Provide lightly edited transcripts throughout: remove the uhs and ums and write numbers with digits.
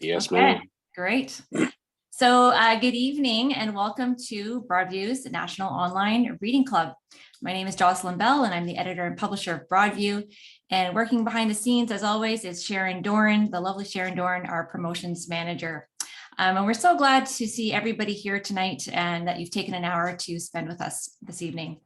Yes, Okay, ma'am. great. So good evening and welcome to Broadview's National Online Reading Club. My name is Jocelyn Bell and I'm the editor and publisher of Broadview. And working behind the scenes, as always, is Sharon Doran, the lovely Sharon Doran, our promotions manager. And we're so glad to see everybody here tonight and that you've taken an hour to spend with us this evening.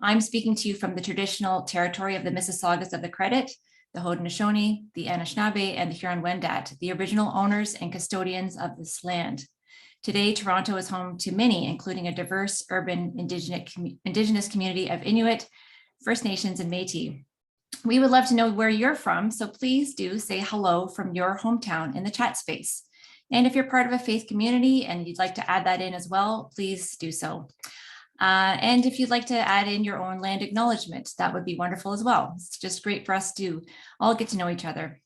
I'm speaking to you from the traditional territory of the Mississaugas of the Credit, the Haudenosaunee, the Anishinaabe, and the Huron-Wendat, the original owners and custodians of this land. Today, Toronto is home to many, including a diverse urban Indigenous community of Inuit, First Nations, and Métis. We would love to know where you're from, so please do say hello from your hometown in the chat space. And if you're part of a faith community and you'd like to add that in as well, please do so. And if you'd like to add in your own land acknowledgement, that would be wonderful as well. It's just great for us to all get to know each other.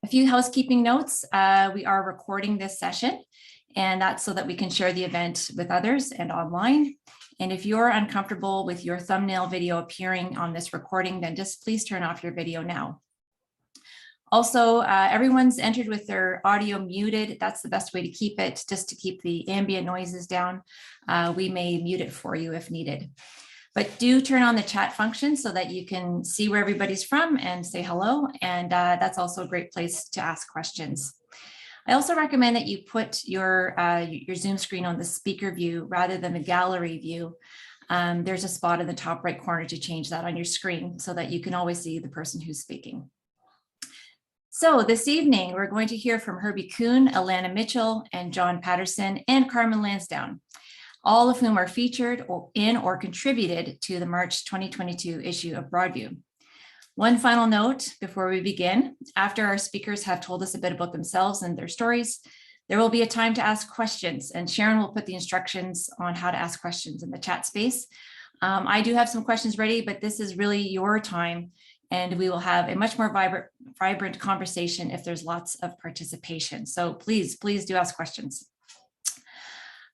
A few housekeeping notes. We are recording this session, and that's so that we can share the event with others and online. And if you're uncomfortable with your thumbnail video appearing on this recording, then just please turn off your video now. Also, everyone's entered with their audio muted. That's the best way to keep it, just to keep the ambient noises down. We may mute it for you if needed. But do turn on the chat function so that you can see where everybody's from and say hello. And that's also a great place to ask questions. I also recommend that you put your Zoom screen on the speaker view rather than the gallery view. There's a spot in the top right corner to change that on your screen so that you can always see the person who's speaking. So this evening, we're going to hear from Herbie Kuhn, Alanna Mitchell, and John Patterson, and Carmen Lansdowne, all of whom are featured in or contributed to the March 2022 issue of Broadview. One final note before we begin: after our speakers have told us a bit about themselves and their stories, there will be a time to ask questions, and Sharon will put the instructions on how to ask questions in the chat space. I do have some questions ready, but this is really your time, and we will have a much more vibrant conversation if there's lots of participation. So please do ask questions.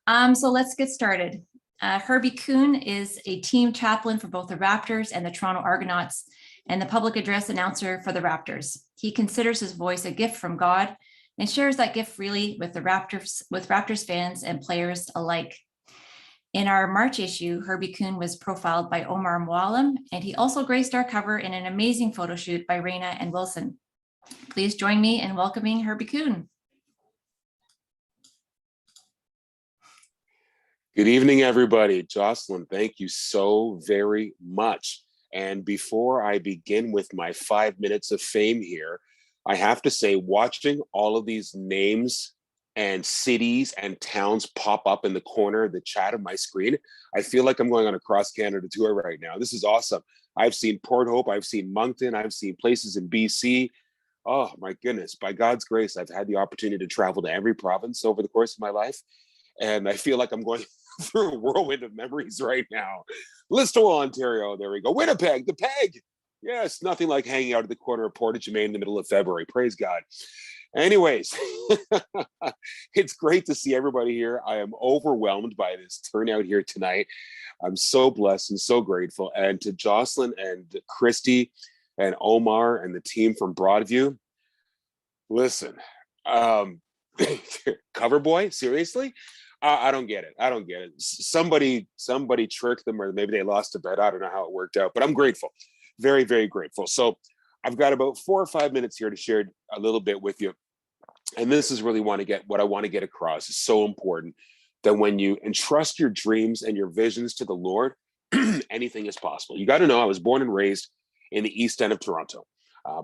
So let's get started. Herbie Kuhn is a team chaplain for both the Raptors and the Toronto Argonauts, and the public address announcer for the Raptors. He considers his voice a gift from God and shares that gift freely with Raptors fans and players alike. In our March issue, Herbie Kuhn was profiled by Omar Mualim, and he also graced our cover in an amazing photo shoot by Raina and Wilson. Please join me in welcoming Herbie Kuhn. Good evening, everybody. Jocelyn, thank you so very much. And before I begin with my 5 minutes of fame here, I have to say, watching all of these names and cities and towns pop up in the corner of the chat of my screen, I feel like I'm going on a cross-Canada tour right now. This is awesome. I've seen Port Hope, I've seen Moncton, I've seen places in BC. Oh my goodness, by God's grace, I've had the opportunity to travel to every province over the course of my life. And I feel like I'm going through a whirlwind of memories right now. Listowel, Ontario, there we go. Winnipeg, the Peg. Yes, nothing like hanging out at the corner of Portage, Maine in the middle of February. Praise God. Anyways, it's great to see everybody here. I am overwhelmed by this turnout here tonight. I'm so blessed and so grateful. And to Jocelyn and Christy and Omar and the team from Broadview, listen, cover boy, seriously? I don't get it. I don't get it. Somebody tricked them, or maybe they lost a bet. I don't know how it worked out, but I'm grateful. Very, very grateful. So I've got about 4 or 5 minutes here to share a little bit with you. And this is really what I want to get across. It's so important that when you entrust your dreams and your visions to the Lord, anything is possible. You got to know, I was born and raised in the East End of Toronto.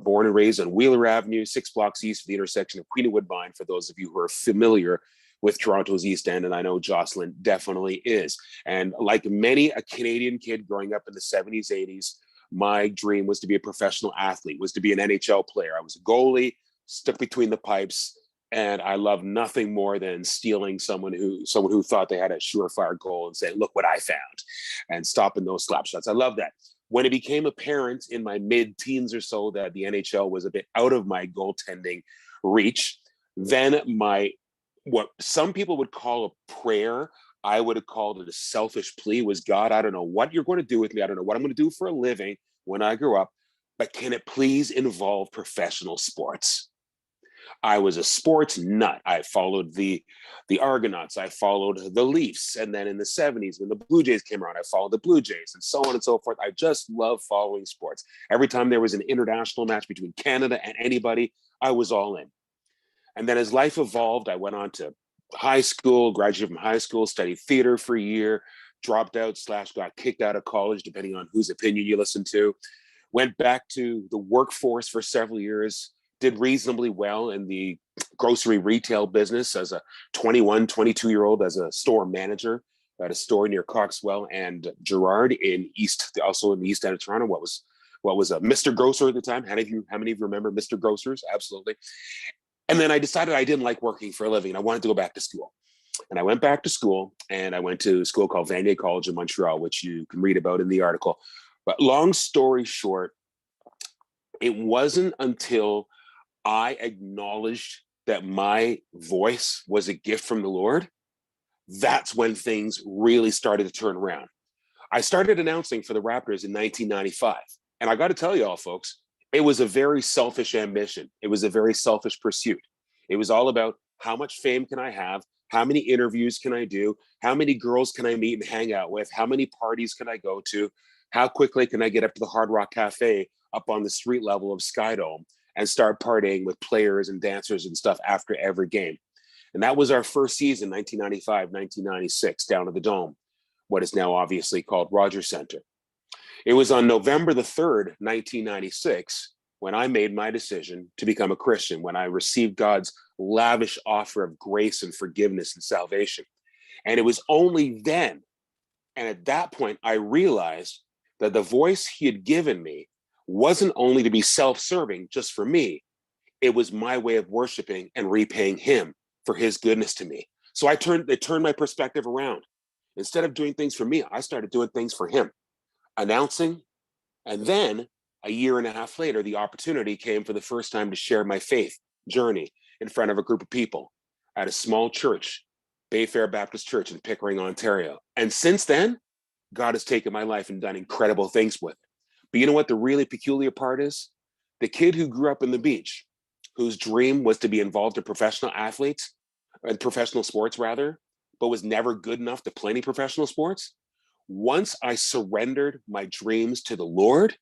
Born and raised on Wheeler Avenue, 6 blocks east of the intersection of Queen and Woodbine, for those of you who are familiar with Toronto's East End, and I know Jocelyn definitely is. And like many a Canadian kid growing up in the 70s, 80s, my dream was to be a professional athlete, was to be an NHL player. I was a goalie, stuck between the pipes, and I love nothing more than stealing someone who thought they had a surefire goal and saying, "Look what I found," and stopping those slap shots. I love that. When it became apparent in my mid-teens or so that the NHL was a bit out of my goaltending reach, then what some people would call a prayer, I would have called it a selfish plea, was, God, I don't know what you're going to do with me. I don't know what I'm going to do for a living when I grow up, but can it please involve professional sports? I was a sports nut. I followed the Argonauts. I followed the Leafs. And then in the 70s, when the Blue Jays came around, I followed the Blue Jays and so on and so forth. I just love following sports. Every time there was an international match between Canada and anybody, I was all in. And then as life evolved, I went on to high school, graduated from high school, studied theater for a year, dropped out / got kicked out of college, depending on whose opinion you listen to. Went back to the workforce for several years, did reasonably well in the grocery retail business as a 21, 22-year-old as a store manager at a store near Coxwell and Gerrard in also in the east end of Toronto. What was Mr. Grocer at the time? How many of you remember Mr. Grocers? Absolutely. And then I decided I didn't like working for a living. I wanted to go back to school. And I went back to school, and I went to a school called Vanier College in Montreal, which you can read about in the article. But long story short, it wasn't until I acknowledged that my voice was a gift from the Lord, that's when things really started to turn around. I started announcing for the Raptors in 1995. And I got to tell you all, folks, it was a very selfish ambition. It was a very selfish pursuit. It was all about how much fame can I have? How many interviews can I do? How many girls can I meet and hang out with? How many parties can I go to? How quickly can I get up to the Hard Rock Cafe up on the street level of Skydome and start partying with players and dancers and stuff after every game? And that was our first season, 1995, 1996, down at the Dome, what is now obviously called Rogers Center. It was on November the 3rd, 1996, when I made my decision to become a Christian, when I received God's lavish offer of grace and forgiveness and salvation. And it was only then, and at that point, I realized that the voice he had given me wasn't only to be self-serving just for me, it was my way of worshiping and repaying him for his goodness to me. So it turned my perspective around. Instead of doing things for me, I started doing things for him, announcing. And then a year and a half later, the opportunity came for the first time to share my faith journey in front of a group of people at a small church, Bayfair Baptist Church in Pickering, Ontario. And since then, God has taken my life and done incredible things with it. But you know what the really peculiar part is? The kid who grew up in the beach, whose dream was to be involved in professional sports rather, but was never good enough to play any professional sports. Once I surrendered my dreams to the Lord,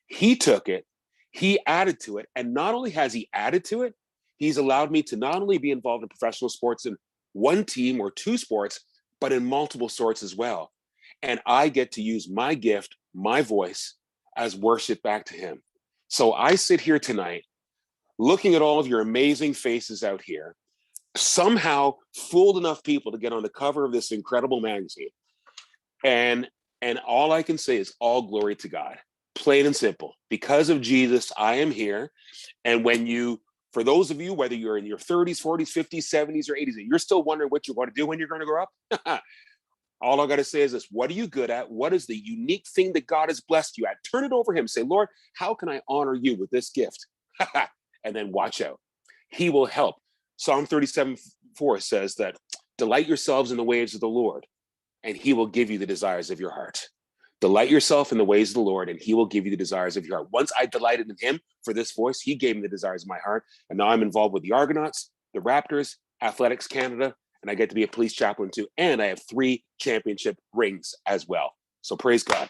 he took it, he added to it. And not only has he added to it, he's allowed me to not only be involved in professional sports in one team or two sports, but in multiple sorts as well. And I get to use my gift, my voice, as worship back to him. So I sit here tonight, looking at all of your amazing faces out here, somehow fooled enough people to get on the cover of this incredible magazine. And all I can say is all glory to God, plain and simple. Because of Jesus, I am here. And for those of you, whether you're in your 30s, 40s, 50s, 70s, or 80s, and you're still wondering what you're going to do when you're going to grow up, all I got to say is this: what are you good at? What is the unique thing that God has blessed you at? Turn it over to him. Say, Lord, how can I honor you with this gift? And then watch out. He will help. Psalm 37:4 says that delight yourselves in the ways of the Lord, and he will give you the desires of your heart. Delight yourself in the ways of the Lord, and he will give you the desires of your heart. Once I delighted in him for this voice, he gave me the desires of my heart. And now I'm involved with the Argonauts, the Raptors, Athletics Canada, and I get to be a police chaplain too. And I have 3 championship rings as well. So praise God.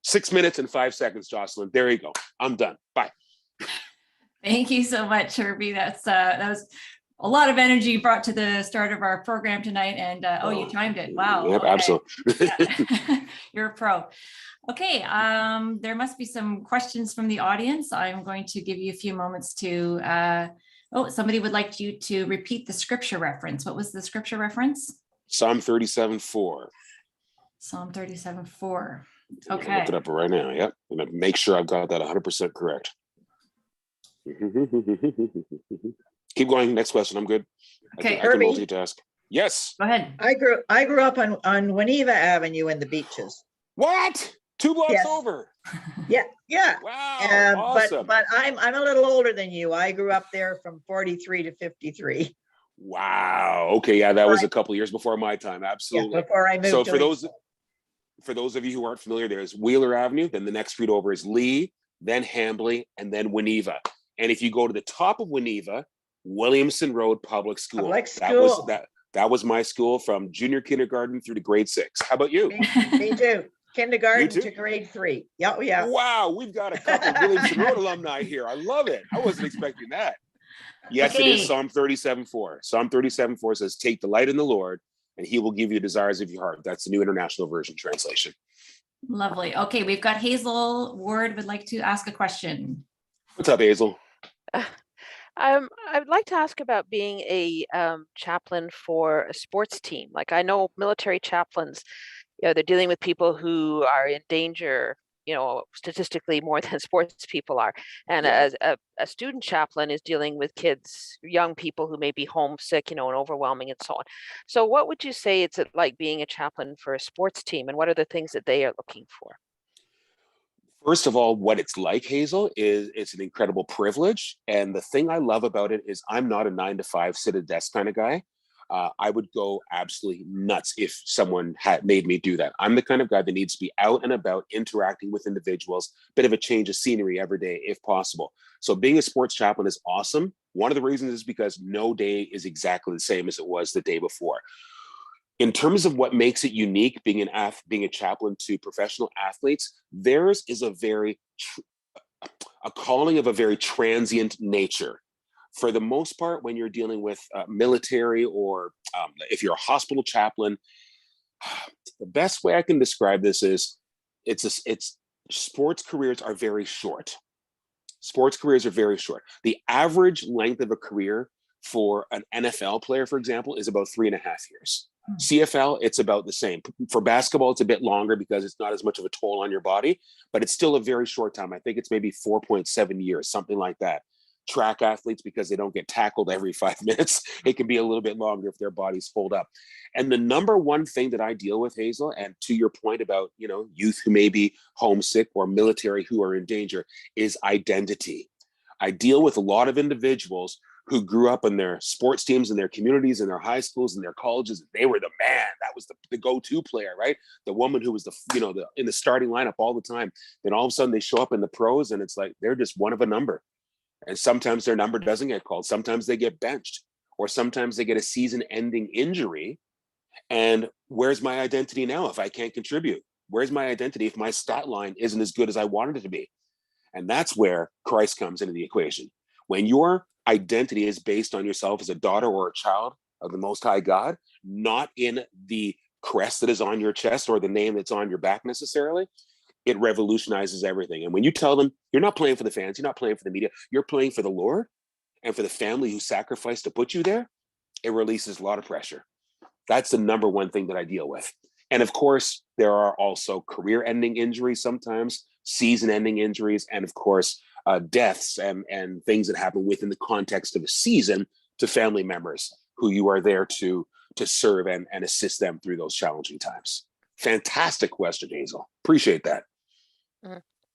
6 minutes and 5 seconds, Jocelyn. There you go. I'm done. Bye. Thank you so much, Herbie. That was a lot of energy brought to the start of our program tonight. And you timed it. Wow. Yep, okay. absolutely. Yeah. You're a pro. Okay. There must be some questions from the audience. I'm going to give you a few moments to, somebody would like you to repeat the scripture reference. What was the scripture reference? Psalm 37:4. Psalm 37:4. Okay. I'll look it up right now. Yep. I'm gonna make sure I've got that 100% correct. Keep going. Next question. I'm good. Okay, I can Herbie. multitask. Yes. Go ahead. I grew up on Winneva Avenue in the beaches. What? 2 blocks Yes. over. Yeah. Wow. Awesome. But I'm a little older than you. I grew up there from 43 to 53. Wow. Okay. Yeah, that was a couple of years before my time. Absolutely. Yeah, before I moved. So to for those of you who aren't familiar, there's Wheeler Avenue. Then the next street over is Lee, then Hambly, and then Winneva. And if you go to the top of Winneva, Williamson Road Public School. Public That was school. that was my school from junior kindergarten through to grade 6. How about you? Me too. Kindergarten too? to grade 3. Yeah, oh, yeah. Wow, we've got a couple of Williamson Road alumni here. I love it. I wasn't expecting that. Yes, It is Psalm 37:4. Psalm 37:4 says, "Take delight in the Lord, and he will give you desires of your heart." That's the New International Version translation. Lovely. Okay, we've got Hazel Ward would like to ask a question. What's up, Hazel? I would like to ask about being a chaplain for a sports team. Like, I know military chaplains, they're dealing with people who are in danger, statistically more than sports people are. And Yeah. as a student chaplain is dealing with kids, young people who may be homesick, and overwhelming and so on. So what would you say it's like being a chaplain for a sports team, and what are the things that they are looking for? First of all, what it's like, Hazel, is it's an incredible privilege. And the thing I love about it is I'm not a 9-to-5 sit at a desk kind of guy. I would go absolutely nuts if someone had made me do that. I'm the kind of guy that needs to be out and about interacting with individuals, bit of a change of scenery every day if possible. So being a sports chaplain is awesome. One of the reasons is because no day is exactly the same as it was the day before. In terms of what makes it unique, being a chaplain to professional athletes, theirs is a calling of a very transient nature. For the most part, when you're dealing with military or if you're a hospital chaplain, the best way I can describe this is sports careers are very short. Sports careers are very short. The average length of a career for an NFL player, for example, is about 3.5 years. CFL, it's about the same. For basketball, it's a bit longer because it's not as much of a toll on your body, but it's still a very short time. I think it's maybe 4.7 years, something like that. Track athletes, because they don't get tackled every 5 minutes, it can be a little bit longer if their bodies hold up. And the number one thing that I deal with, Hazel, and to your point about, youth who may be homesick or military who are in danger, is identity. I deal with a lot of individuals who grew up in their sports teams in their communities, in their high schools, in their colleges. They were the man. That was the go-to player, right? The woman who was in the starting lineup all the time. Then all of a sudden they show up in the pros and it's like they're just one of a number. And sometimes their number doesn't get called. Sometimes they get benched, or sometimes they get a season-ending injury. And where's my identity now if I can't contribute? Where's my identity if my stat line isn't as good as I wanted it to be? And that's where Christ comes into the equation. When your identity is based on yourself as a daughter or a child of the Most High God, not in the crest that is on your chest or the name that's on your back necessarily, it revolutionizes everything. And when you tell them you're not playing for the fans, you're not playing for the media, you're playing for the Lord and for the family who sacrificed to put you there, it releases a lot of pressure. That's the number one thing that I deal with. And of course, there are also career-ending injuries sometimes, season-ending injuries, and of course, deaths and things that happen within the context of a season to family members who you are there to serve and assist them through those challenging times. Fantastic question, Hazel. Appreciate that.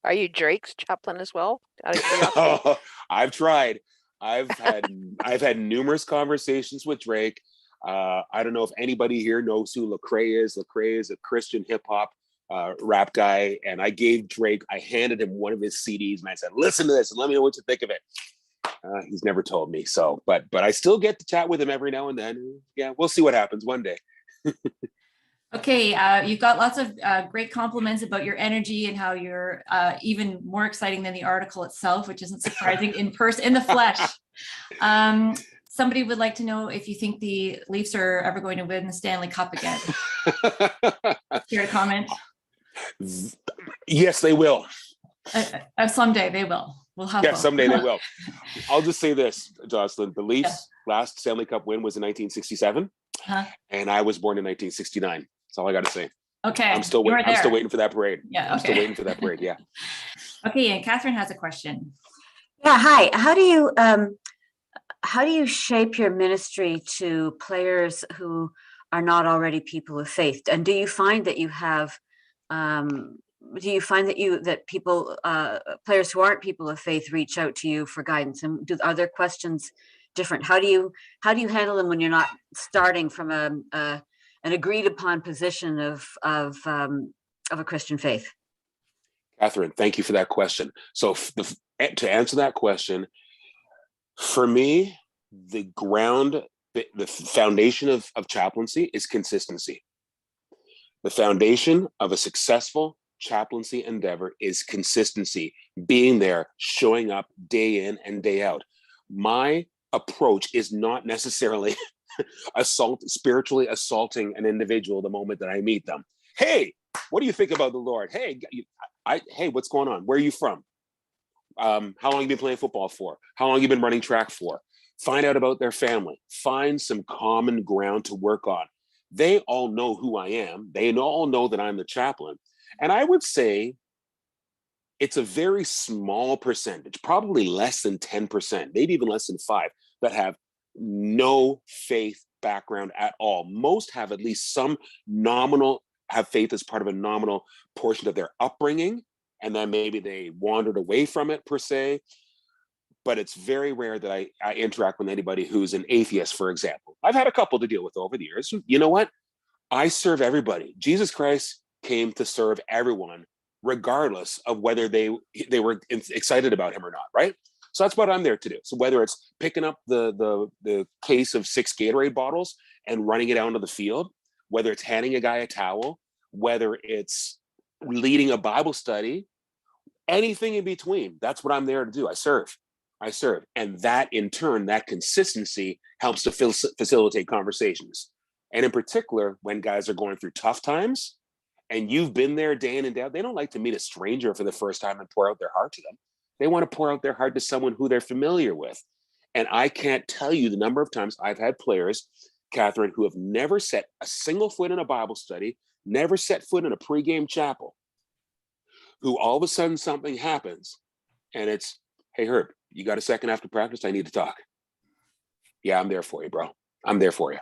Are you Drake's chaplain as well? Oh, I've tried. I've had numerous conversations with Drake. I don't know if anybody here knows who Lecrae is. Lecrae is a Christian hip hop rap guy, and I handed him one of his CDs, and I said, "Listen to this, and let me know what you think of it." He's never told me, so but I still get to chat with him every now and then. Yeah, we'll see what happens one day. Okay, you've got lots of great compliments about your energy and how you're even more exciting than the article itself, which isn't surprising in person, in the flesh. Somebody would like to know if you think the Leafs are ever going to win the Stanley Cup again. Care to comment? Yes, they will. Someday they will. We'll have both. Someday they will. I'll just say this, Jocelyn. The Leafs' last Stanley Cup win was in 1967, and I was born in 1969. That's all I got to say. Okay. I'm still waiting for that parade. Yeah. Okay. I'm still waiting for that parade. Yeah. Okay. And Catherine has a question. Yeah. Hi. How do you shape your ministry to players who are not already people of faith? And do you find that you have, that people, players who aren't people of faith reach out to you for guidance? And are their questions different? How do you handle them when you're not starting from an agreed upon position of a Christian faith? Catherine, thank you for that question. So to answer that question, for me, the foundation of chaplaincy is consistency. The foundation of a successful chaplaincy endeavor is consistency, being there, showing up day in and day out. My approach is not necessarily spiritually assaulting an individual the moment that I meet them. Hey, what do you think about the Lord? Hey, hey, what's going on? Where are you from? How long have you been playing football for? How long have you been running track for? Find out about their family. Find some common ground to work on. They all know who I am. They all know that I'm the chaplain. And I would say it's a very small percentage, probably less than 10%, maybe even less than 5%, that have no faith background at all. Most have at least some have faith as part of a nominal portion of their upbringing, and then maybe they wandered away from it per se. But it's very rare that I interact with anybody who's an atheist, for example. I've had a couple to deal with over the years. You know what? I serve everybody. Jesus Christ came to serve everyone, regardless of whether they were excited about him or not, right? So that's what I'm there to do. So whether it's picking up the case of 6 Gatorade bottles and running it out onto the field, whether it's handing a guy a towel, whether it's leading a Bible study, anything in between, that's what I'm there to do. I serve. And that in turn, that consistency helps to facilitate conversations. And in particular, when guys are going through tough times and you've been there day in and day out, they don't like to meet a stranger for the first time and pour out their heart to them. They want to pour out their heart to someone who they're familiar with. And I can't tell you the number of times I've had players, Catherine, who have never set a single foot in a Bible study, never set foot in a pregame chapel, who all of a sudden something happens and it's, hey, Herb, you got a second after practice? I need to talk. Yeah, I'm there for you, bro. I'm there for you.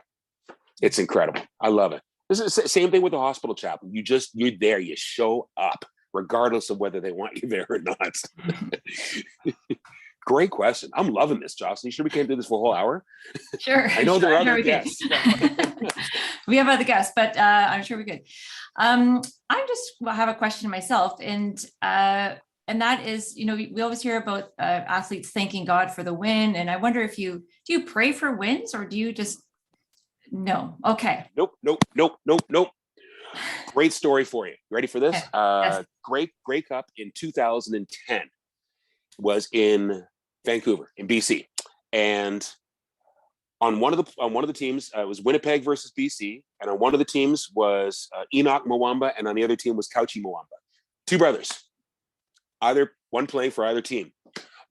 It's incredible. I love it. This is the same thing with the hospital chaplain. You're there. You show up, regardless of whether they want you there or not. Great question. I'm loving this, Jocelyn. You sure we can't do this for a whole hour? Sure. I know there are other we guests. We have other guests, but I'm sure we could. I just have a question myself, and that is, we always hear about athletes thanking God for the win, and I wonder if do you pray for wins, or do you just no? Okay. Nope. Great story for you. Ready for this? Okay. Yes. Grey Cup in 2010 was in Vancouver, in BC, and on one of the teams it was Winnipeg versus BC, and on one of the teams was Enoch Mwamba, and on the other team was Couchy Mwamba, 2 brothers, either one playing for either team.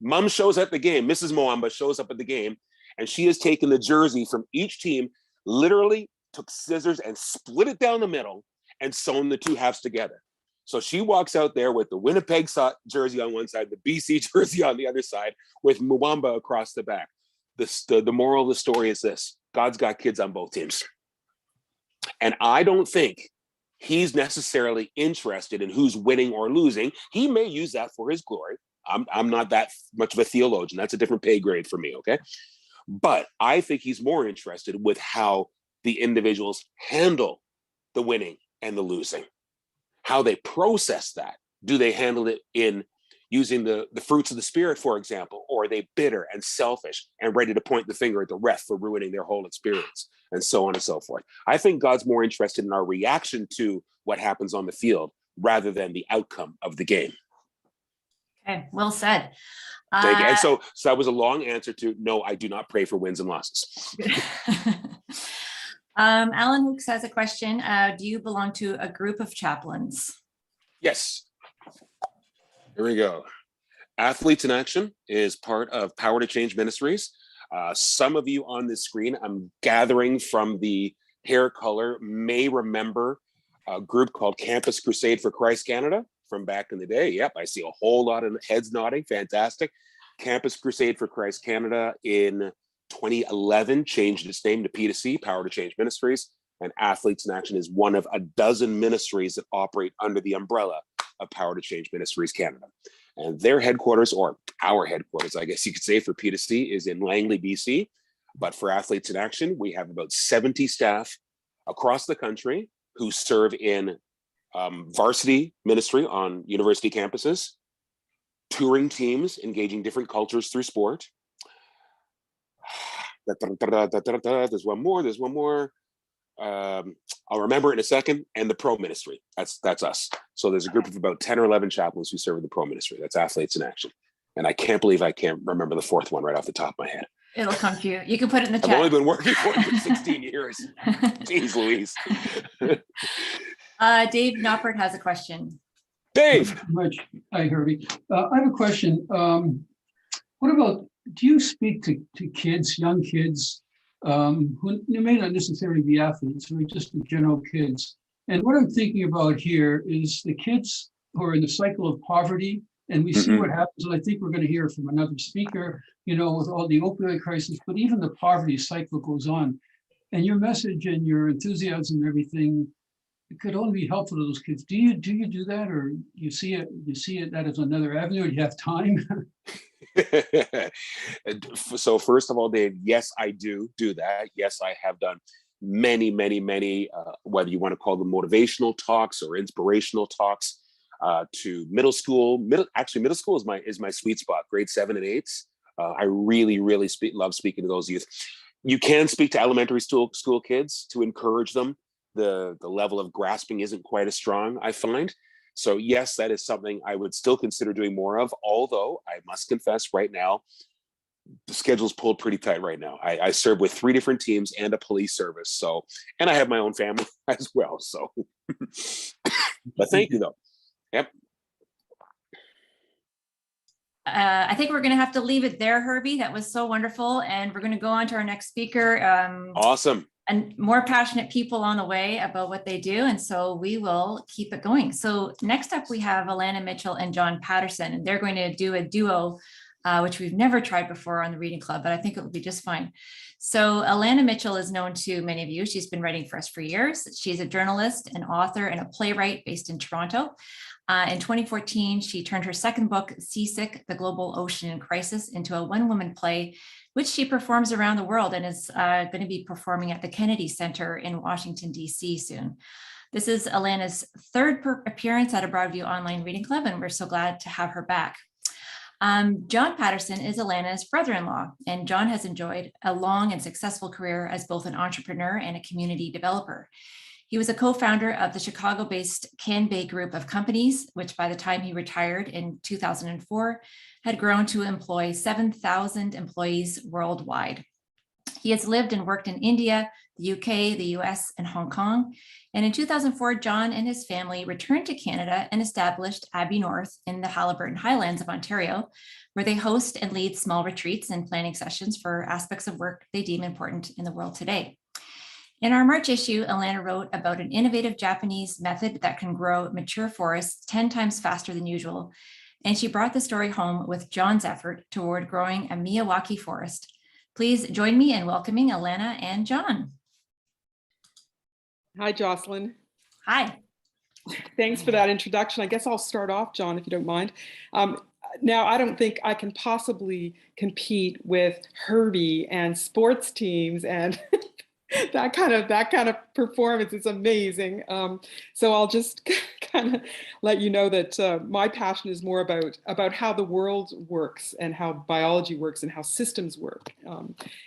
Mom shows up at the game. Mrs. Mwamba shows up at the game, and she has taken the jersey from each team, literally took scissors and split it down the middle and sewn the 2 halves together. So she walks out there with the Winnipeg jersey on one side, the BC jersey on the other side, with Mwamba across the back. The moral of the story is this: God's got kids on both teams. And I don't think he's necessarily interested in who's winning or losing. He may use that for his glory. I'm not that much of a theologian. That's a different pay grade for me, okay? But I think he's more interested with how the individuals handle the winning and the losing, how they process that. Do they handle it in using the fruits of the spirit, for example, or are they bitter and selfish and ready to point the finger at the ref for ruining their whole experience, and so on and so forth? I think God's more interested in our reaction to what happens on the field rather than the outcome of the game. Okay, well said. Thank you. And so that was a long answer to no, I do not pray for wins and losses. Alan Hooks has a question. Do you belong to a group of chaplains? Yes. Here we go. Athletes in Action is part of Power to Change Ministries. Some of you on this screen, I'm gathering from the hair color, may remember a group called Campus Crusade for Christ Canada from back in the day. Yep, I see a whole lot of heads nodding. Fantastic. Campus Crusade for Christ Canada in 2011 changed its name to P2C, Power to Change Ministries. And Athletes in Action is one of a dozen ministries that operate under the umbrella of Power to Change Ministries Canada. And their headquarters, or our headquarters, I guess you could say, for P2C is in Langley, BC. But for Athletes in Action, we have about 70 staff across the country who serve in varsity ministry on university campuses, touring teams, engaging different cultures through sport, There's one more. There's one more. I'll remember it in a second. And the pro ministry. That's us. So there's a group of about 10 or 11 chaplains who serve in the pro ministry. That's Athletes in Action. And I can't believe I can't remember the fourth one right off the top of my head. It'll come to you. You can put it in the chat. I've only been working for it for 16 years. Jeez Louise. Dave Noppert has a question. Dave. Much. Hi, Herbie. I have a question. What about, do you speak to kids, young kids, who may not necessarily be athletes, or just the general kids? And what I'm thinking about here is the kids who are in the cycle of poverty, and we see what happens, and I think we're going to hear from another speaker, you know, with all the opioid crisis, but even the poverty cycle goes on. And your message and your enthusiasm and everything, it could only be helpful to those kids. Do you do that, or you see it that as another avenue? Do you have time? So first of all, Dave, yes, I do that. Yes, I have done many, whether you want to call them motivational talks or inspirational talks, to middle school. Middle school is my sweet spot. Grade 7 and 8s. I really love speaking to those youth. You can speak to elementary school kids to encourage them. The level of grasping isn't quite as strong, I find. So yes, that is something I would still consider doing more of, although I must confess right now, the schedule's pulled pretty tight right now. I serve with 3 different teams and a police service. So, and I have my own family as well. So, but thank you though. Yep. I think we're going to have to leave it there, Herbie. That was so wonderful. And we're going to go on to our next speaker. Awesome. And more passionate people on the way about what they do. And so we will keep it going. So next up, we have Alana Mitchell and John Patterson, and they're going to do a duo, which we've never tried before on the Reading Club, but I think it will be just fine. So Alana Mitchell is known to many of you. She's been writing for us for years. She's a journalist, an author, and a playwright based in Toronto. In 2014, she turned her second book, Seasick, The Global Ocean in Crisis, into a one-woman play, which she performs around the world and is going to be performing at the Kennedy Center in Washington, D.C. soon. This is Alana's third appearance at a Broadview online reading club, and we're so glad to have her back. John Patterson is Alana's brother-in-law, and John has enjoyed a long and successful career as both an entrepreneur and a community developer. He was a co-founder of the Chicago-based Can-Bay group of companies, which by the time he retired in 2004, had grown to employ 7,000 employees worldwide. He has lived and worked in India, the UK, the US, and Hong Kong. And in 2004, John and his family returned to Canada and established Abbey North in the Haliburton Highlands of Ontario, where they host and lead small retreats and planning sessions for aspects of work they deem important in the world today. In our March issue, Alana wrote about an innovative Japanese method that can grow mature forests 10 times faster than usual. And she brought the story home with John's effort toward growing a Miyawaki forest. Please join me in welcoming Alana and John. Hi, Jocelyn. Hi. Thanks for that introduction. I guess I'll start off, John, if you don't mind. Now, I don't think I can possibly compete with Herbie and sports teams and that kind of performance is amazing. So I'll just kind of let you know that my passion is more about how the world works and how biology works and how systems work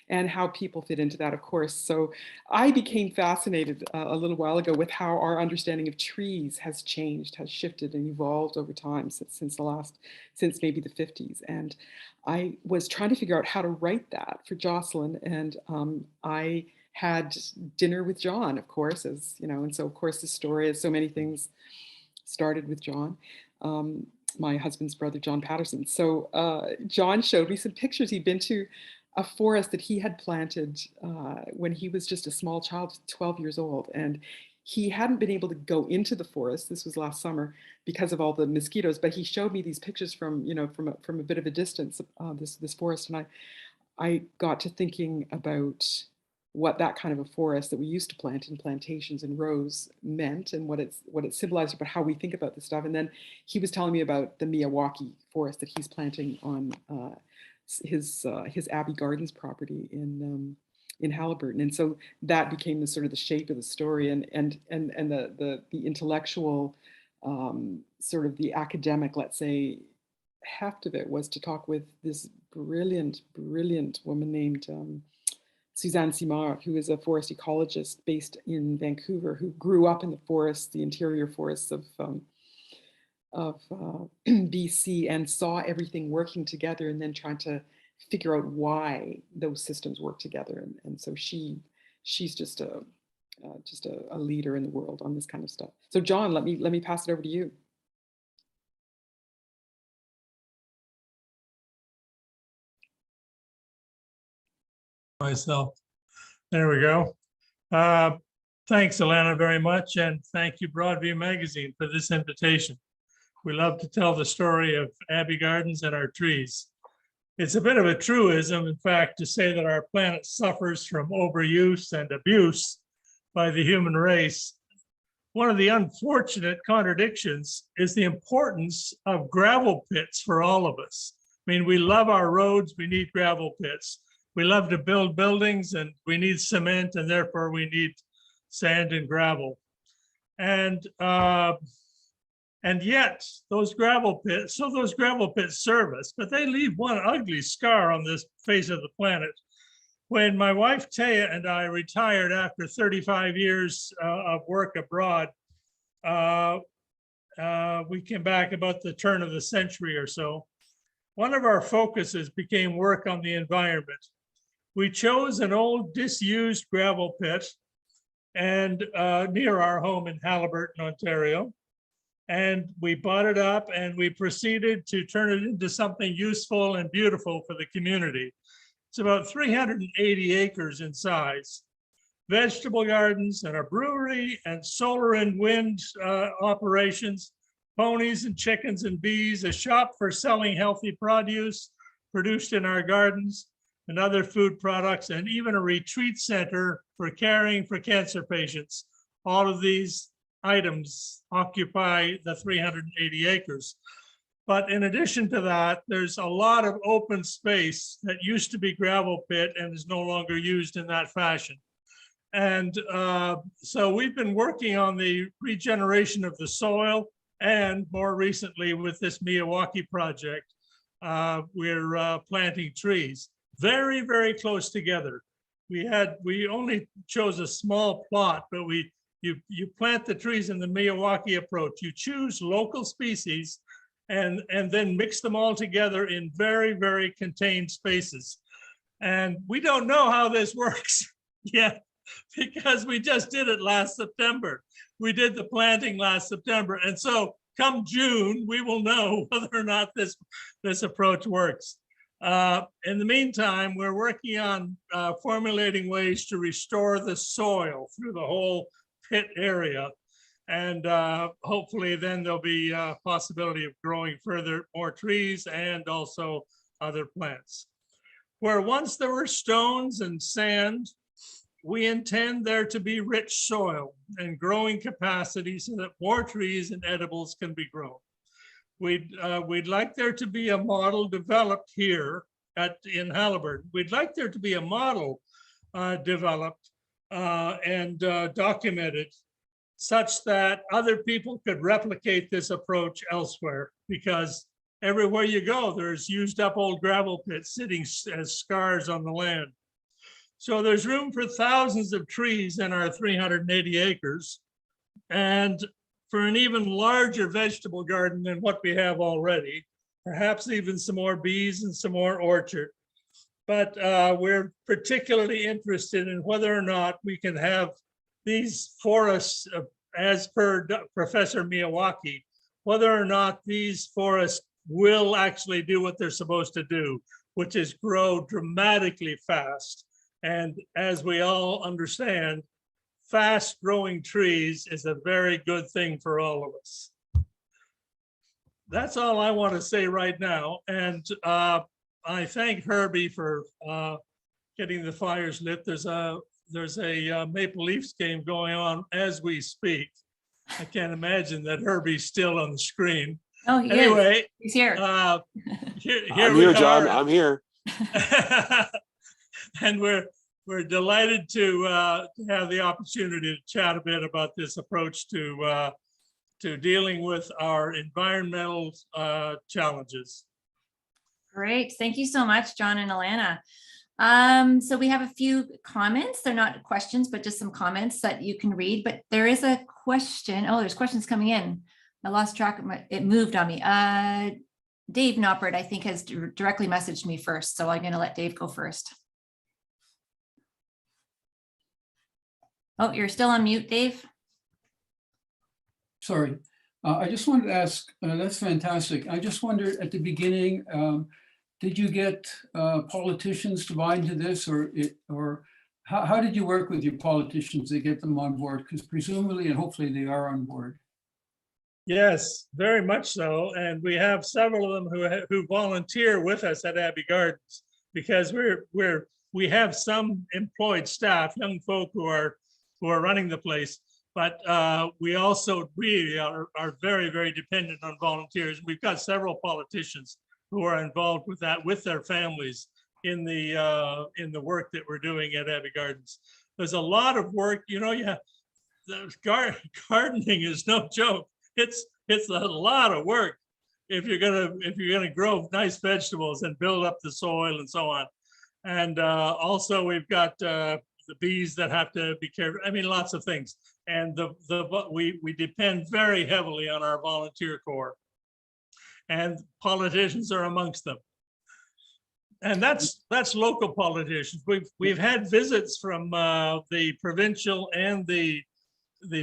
and how people fit into that, of course. So I became fascinated a little while ago with how our understanding of trees has changed, has shifted and evolved over time since maybe the 50s. And I was trying to figure out how to write that for Jocelyn, and I had dinner with John, of course, as you know, and so of course the story, as so many things, started with John, my husband's brother, John Patterson. So John showed me some pictures. He'd been to a forest that he had planted when he was just a small child, 12 years old, and he hadn't been able to go into the forest. This was last summer because of all the mosquitoes. But he showed me these pictures from a bit of a distance, this forest, and I got to thinking about what that kind of a forest that we used to plant in plantations and rows meant, and what it symbolized about how we think about this stuff. And then he was telling me about the Miyawaki forest that he's planting on his Abbey Gardens property in Haliburton. And so that became the sort of the shape of the story, and the intellectual sort of the academic, let's say, heft of it was to talk with this brilliant woman named Suzanne Simard, who is a forest ecologist based in Vancouver, who grew up in the forests, the interior forests of BC, and saw everything working together, and then trying to figure out why those systems work together. And so she's just a leader in the world on this kind of stuff. So John, let me pass it over to you. Myself. There we go. Thanks, Alana, very much. And thank you, Broadview Magazine, for this invitation. We love to tell the story of Abbey Gardens and our trees. It's a bit of a truism, in fact, to say that our planet suffers from overuse and abuse by the human race. One of the unfortunate contradictions is the importance of gravel pits for all of us. I mean, we love our roads, we need gravel pits. We love to build buildings and we need cement, and therefore we need sand and gravel. And yet those gravel pits serve us, but they leave one ugly scar on this face of the planet. When my wife Taya and I retired after 35 years of work abroad, we came back about the turn of the century or so. One of our focuses became work on the environment. We chose an old disused gravel pit and near our home in Haliburton, Ontario. And we bought it up and we proceeded to turn it into something useful and beautiful for the community. It's about 380 acres in size. Vegetable gardens and a brewery and solar and wind operations, ponies and chickens and bees, a shop for selling healthy produce produced in our gardens and other food products, and even a retreat center for caring for cancer patients. All of these items occupy the 380 acres. But in addition to that, there's a lot of open space that used to be gravel pit and is no longer used in that fashion. And so we've been working on the regeneration of the soil, and more recently with this Miyawaki project, we're planting trees very, very close together. We only chose a small plot, but you plant the trees in the Miyawaki approach. You choose local species and then mix them all together in very, very contained spaces. And we don't know how this works yet, because we just did it last September. We did the planting last September. And so come June, we will know whether or not this approach works. In the meantime, we're working on formulating ways to restore the soil through the whole pit area. And hopefully then there'll be a possibility of growing more trees and also other plants. Where once there were stones and sand, we intend there to be rich soil and growing capacity so that more trees and edibles can be grown. We'd like there to be a model developed here in Haliburton. We'd like there to be a model developed and documented such that other people could replicate this approach elsewhere, because everywhere you go, there's used up old gravel pits sitting as scars on the land. So there's room for thousands of trees in our 380 acres, and for an even larger vegetable garden than what we have already, perhaps even some more bees and some more orchard. But we're particularly interested in whether or not we can have these forests, as per Professor Miyawaki, whether or not these forests will actually do what they're supposed to do, which is grow dramatically fast. And as we all understand, fast growing trees is a very good thing for all of us. That's all I want to say right now. And I thank Herbie for getting the fires lit. There's a Maple Leafs game going on as we speak. I can't imagine that Herbie's still on the screen. Oh, he anyway, is. He's here. I'm here, John. I'm here. And we're delighted to have the opportunity to chat a bit about this approach to dealing with our environmental challenges. Great. Thank you so much, John and Alana. So we have a few comments. They're not questions, but just some comments that you can read. But there is a question. Oh, there's questions coming in. I lost track of it moved on me. Dave Noppert, I think, has directly messaged me first. So I'm going to let Dave go first. Oh, you're still on mute, Dave. Sorry. I just wanted to ask, that's fantastic. I just wondered at the beginning, did you get politicians to buy into this, or how did you work with your politicians to get them on board? Because presumably and hopefully they are on board. Yes, very much so. And we have several of them who volunteer with us at Abbey Gardens, because we have some employed staff, young folk who are running the place. But we also really are very, very dependent on volunteers. We've got several politicians who are involved with that, with their families, in the work that we're doing at Abbey Gardens. There's a lot of work, you know. Yeah, gardening is no joke. It's a lot of work if you're gonna grow nice vegetables and build up the soil and so on. And also we've got the bees that have to be careful. I mean, lots of things. And we depend very heavily on our volunteer corps, and politicians are amongst them. And that's local politicians. We've had visits from the provincial and the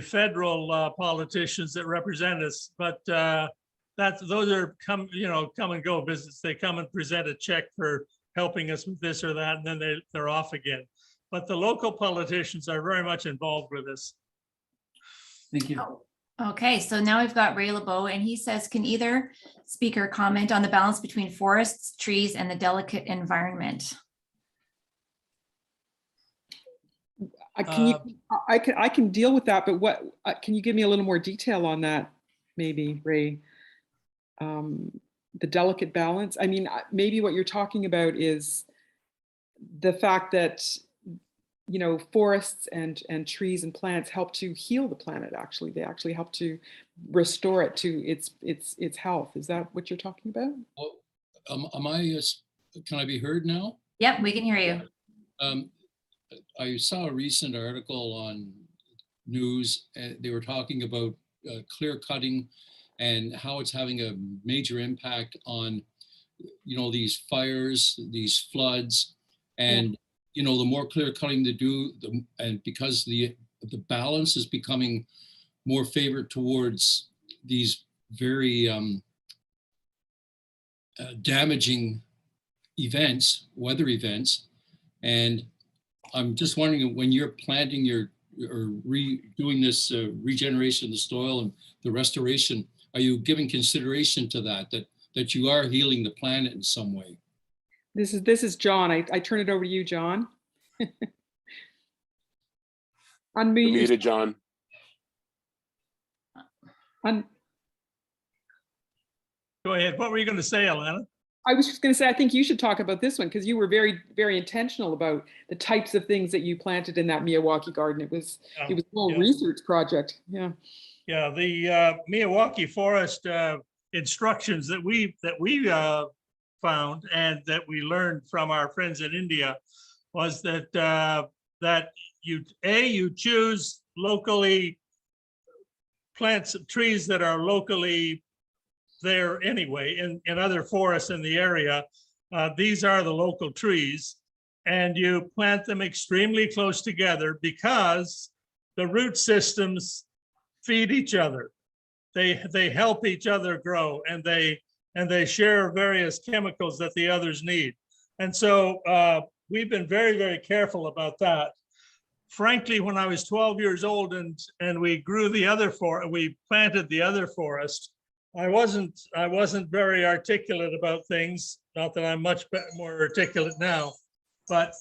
federal politicians that represent us, but those are come and go visits. They come and present a check for helping us with this or that, and then they're off again. But the local politicians are very much involved with us. Thank you. Okay, so now we've got Ray LeBeau, and he says, can either speaker comment on the balance between forests, trees, and the delicate environment? I can deal with that, but what can you give me a little more detail on that, maybe, Ray? The delicate balance. I mean, maybe what you're talking about is the fact that, you know, forests and trees and plants help to heal the planet. Actually, they actually help to restore it to its health. Is that what you're talking about? Well, can I be heard now? Yep, we can hear you. I saw a recent article on news. They were talking about clear cutting and how it's having a major impact on, you know, these fires, these floods, and you know, the more clear cutting to do, and because the balance is becoming more favored towards these very damaging events, weather events. And I'm just wondering, when you're planting doing this regeneration of the soil and the restoration, are you giving consideration to that you are healing the planet in some way? This is John. I turn it over to you, John. Unmuted, John. Go ahead. What were you going to say, Alana? I was just going to say, I think you should talk about this one, because you were very, very intentional about the types of things that you planted in that Miyawaki garden. It was a whole research project. Yeah. Yeah. The Miyawaki forest instructions that we found and that we learned from our friends in India was that you choose locally plants of trees that are locally there anyway in other forests in the area. These are the local trees, and you plant them extremely close together because the root systems feed each other. They help each other grow, and they share various chemicals that the others need. And so we've been very, very careful about that. Frankly, when I was 12 years old and we grew we planted the other forest, I wasn't very articulate about things. Not that I'm much more articulate now, but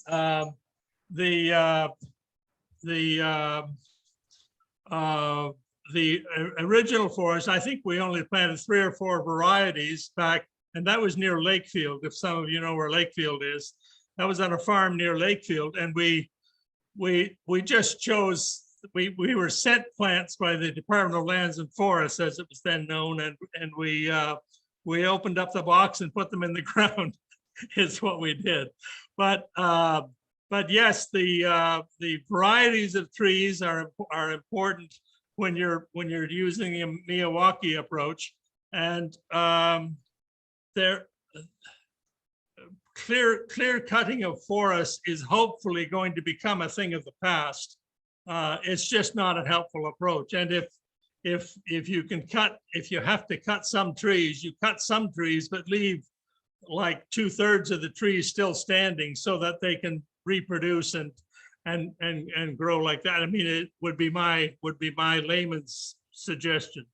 the original forest, I think we only planted 3 or 4 varieties back, and that was near Lakefield. If some of you know where Lakefield is, that was on a farm near Lakefield, and we just chose. We were sent plants by the Department of Lands and Forests, as it was then known, and we opened up the box and put them in the ground. is what we did. But yes, the varieties of trees are important when you're using the Miyawaki approach, and clear cutting of forests is hopefully going to become a thing of the past. It's just not a helpful approach. And if you have to cut some trees, you cut some trees, but leave like 2/3 of the trees still standing so that they can reproduce and grow like that. I mean, it would be my layman's suggestion.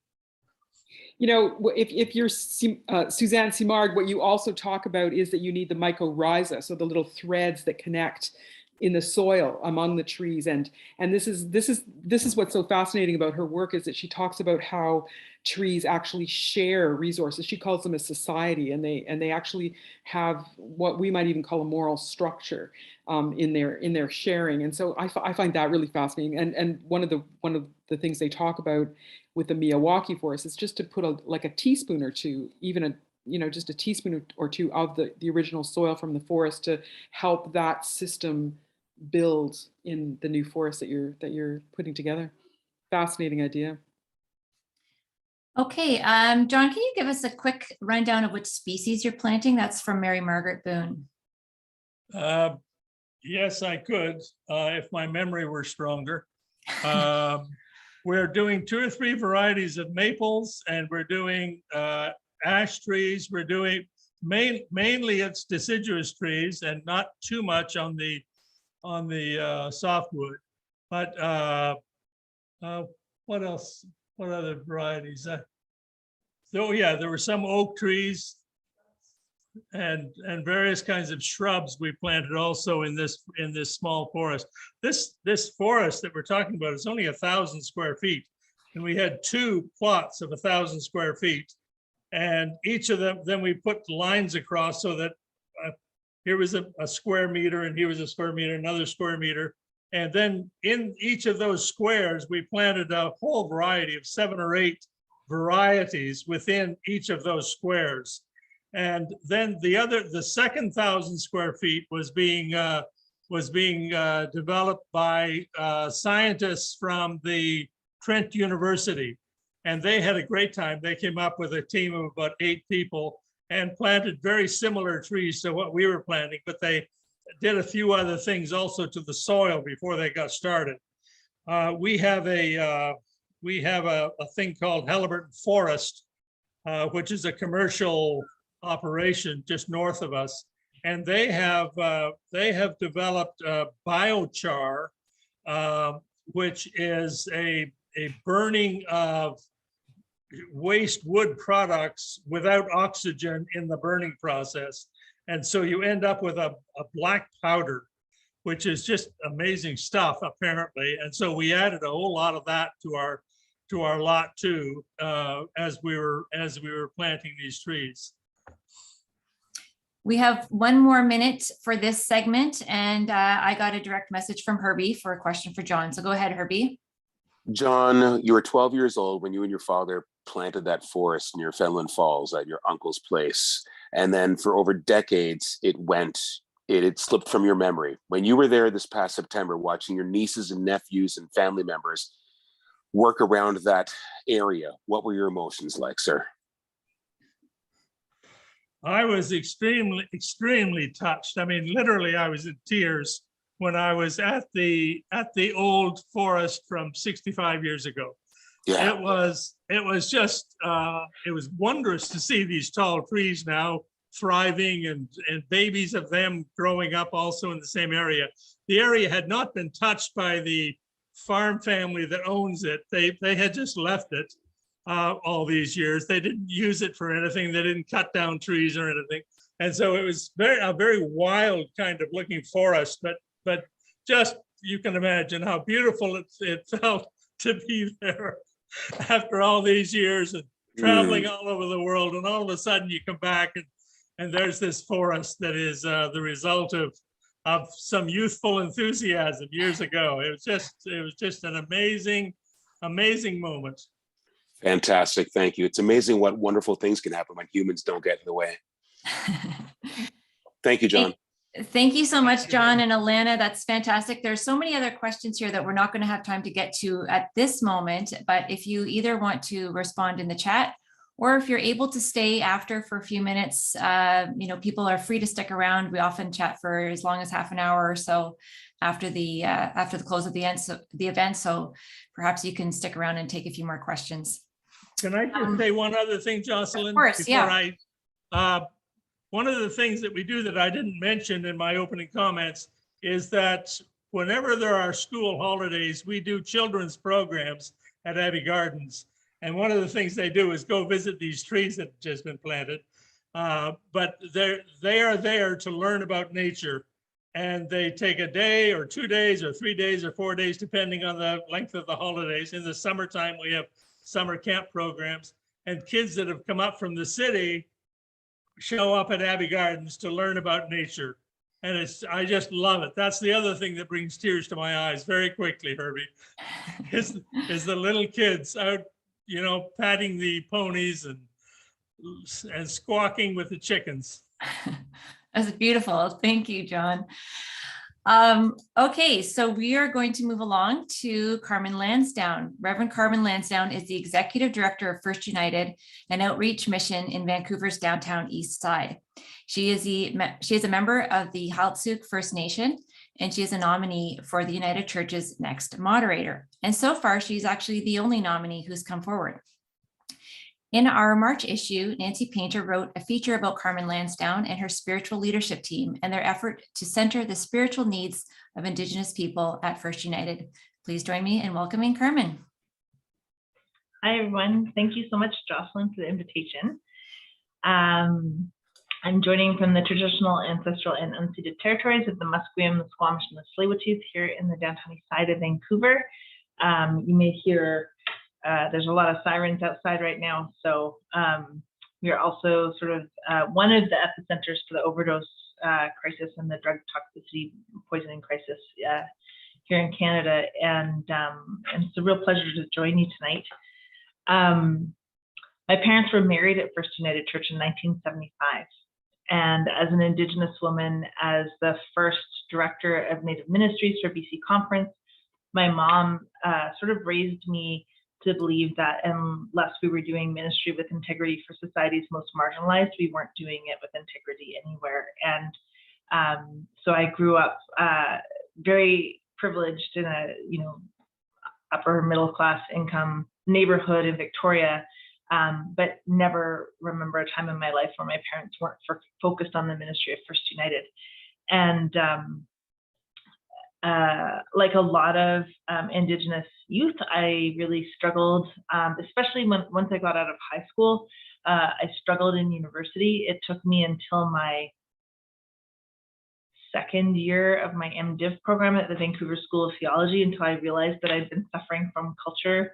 You know, if you're Suzanne Simard, what you also talk about is that you need the mycorrhiza, so the little threads that connect in the soil among the trees, and this is what's so fascinating about her work, is that she talks about how trees actually share resources. She calls them a society, and they actually have what we might even call a moral structure in their sharing. And so I find that really fascinating. And one of the things they talk about with the Miyawaki forest is just to put a teaspoon or two, even just a teaspoon or two of the original soil from the forest to help that system build in the new forest that you're putting together. Fascinating idea. Okay, John, can you give us a quick rundown of which species you're planting? That's from Mary Margaret Boone. Yes, I could, if my memory were stronger. We're doing 2 or 3 varieties of maples, and we're doing ash trees. We're doing mainly it's deciduous trees and not too much on the softwood. But what else? What other varieties? Oh yeah, there were some oak trees and various kinds of shrubs we planted also in this small forest. This forest that we're talking about is only 1,000 square feet, and we had 2 plots of 1,000 square feet, and each of them, then we put lines across so that here was a square meter, and here was a square meter, another square meter, and then in each of those squares we planted a whole variety of 7 or 8 varieties within each of those squares. And then the second 1,000 square feet was being developed by scientists from the Trent University, and they had a great time. They came up with a team of about 8 people and planted very similar trees to what we were planting, but they did a few other things also to the soil before they got started. We have a thing called Halliburton Forest, which is a commercial operation just north of us, and they have developed biochar, which is a burning of waste wood products without oxygen in the burning process, and so you end up with a black powder, which is just amazing stuff apparently. And so we added a whole lot of that to our lot too, as we were planting these trees. We have 1 more minute for this segment, and I got a direct message from Herbie for a question for John. So go ahead, Herbie. John, you were 12 years old when you and your father planted that forest near Fenelon Falls at your uncle's place. And then for over decades, it slipped from your memory. When you were there this past September, watching your nieces and nephews and family members work around that area, what were your emotions like, sir? I was extremely touched. I mean, literally, I was in tears when I was at the old forest from 65 years ago. Yeah. It was just it was wondrous to see these tall trees now thriving and babies of them growing up also in the same area. The area had not been touched by the farm family that owns it. They had just left it all these years. They didn't use it for anything. They didn't cut down trees or anything. And so it was a very wild kind of looking forest, but just, you can imagine how beautiful it felt to be there after all these years and traveling all over the world. And all of a sudden you come back and there's this forest that is the result of some youthful enthusiasm years ago. It was just an amazing moment. Fantastic. Thank you. It's amazing what wonderful things can happen when humans don't get in the way. Thank you, John. Thank you so much, John and Alana. That's fantastic. There's so many other questions here that we're not going to have time to get to at this moment, but if you either want to respond in the chat, or if you're able to stay after for a few minutes, people are free to stick around. We often chat for as long as half an hour or so after the close of the event. So perhaps you can stick around and take a few more questions. Can I just say one other thing, Jocelyn? Of course, yeah. One of the things that we do that I didn't mention in my opening comments is that whenever there are school holidays, we do children's programs at Abbey Gardens. And one of the things they do is go visit these trees that have just been planted. But they are there to learn about nature. And they take a day or 2 days or 3 days or 4 days, depending on the length of the holidays. In the summertime, we have summer camp programs. And kids that have come up from the city show up at Abbey Gardens to learn about nature. And I just love it. That's the other thing that brings tears to my eyes very quickly, Herbie, is the little kids out, patting the ponies and squawking with the chickens. That's beautiful. Thank you, John. Okay, so we are going to move along to Carmen Lansdowne. Reverend Carmen Lansdowne is the Executive Director of First United, an outreach mission in Vancouver's downtown east side. She is a member of the Heiltsuk First Nation, and she is a nominee for the United Church's next moderator. And so far, she's actually the only nominee who's come forward. In our March issue, Nancy Painter wrote a feature about Carmen Lansdowne and her spiritual leadership team and their effort to center the spiritual needs of Indigenous people at First United. Please join me in welcoming Carmen. Hi, everyone. Thank you so much, Jocelyn, for the invitation. I'm joining from the traditional, ancestral, and unceded territories of the Musqueam, the Squamish, and the Tsleil-Waututh here in the downtown east side of Vancouver. You may hear there's a lot of sirens outside right now. So we are also sort of one of the epicenters for the overdose crisis and the drug toxicity poisoning crisis here in Canada. And it's a real pleasure to join you tonight. My parents were married at First United Church in 1975. And as an Indigenous woman, as the first director of Native Ministries for BC Conference, my mom sort of raised me to believe that unless we were doing ministry with integrity for society's most marginalized, we weren't doing it with integrity anywhere. And so I grew up very privileged in a upper middle class income neighborhood in Victoria, but never remember a time in my life where my parents weren't focused on the ministry of First United. And like a lot of Indigenous youth, I really struggled, especially once I got out of high school. I struggled in university. It took me until my second year of my MDiv program at the Vancouver School of Theology until I realized that I'd been suffering from culture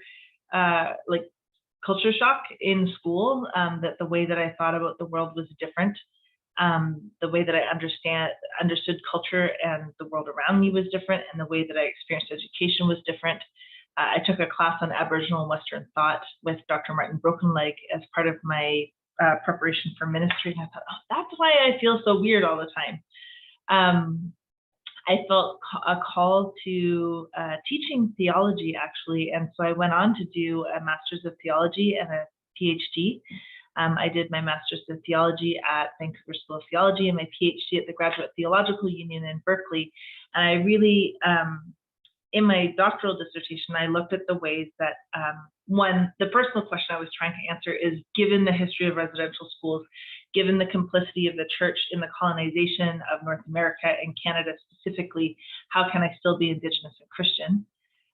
shock in school, that the way that I thought about the world was different. The way that I understood culture and the world around me was different, and the way that I experienced education was different. I took a class on Aboriginal and Western thought with Dr. Martin Brokenleg as part of my preparation for ministry, and I thought, oh, that's why I feel so weird all the time. I felt a call to teaching theology, actually, and so I went on to do a Master's of Theology and a PhD. I did my Master's of Theology at Vancouver School of Theology and my PhD at the Graduate Theological Union in Berkeley. And I really, in my doctoral dissertation, I looked at the ways that, the personal question I was trying to answer is, given the history of residential schools, given the complicity of the church in the colonization of North America and Canada specifically, how can I still be Indigenous and Christian?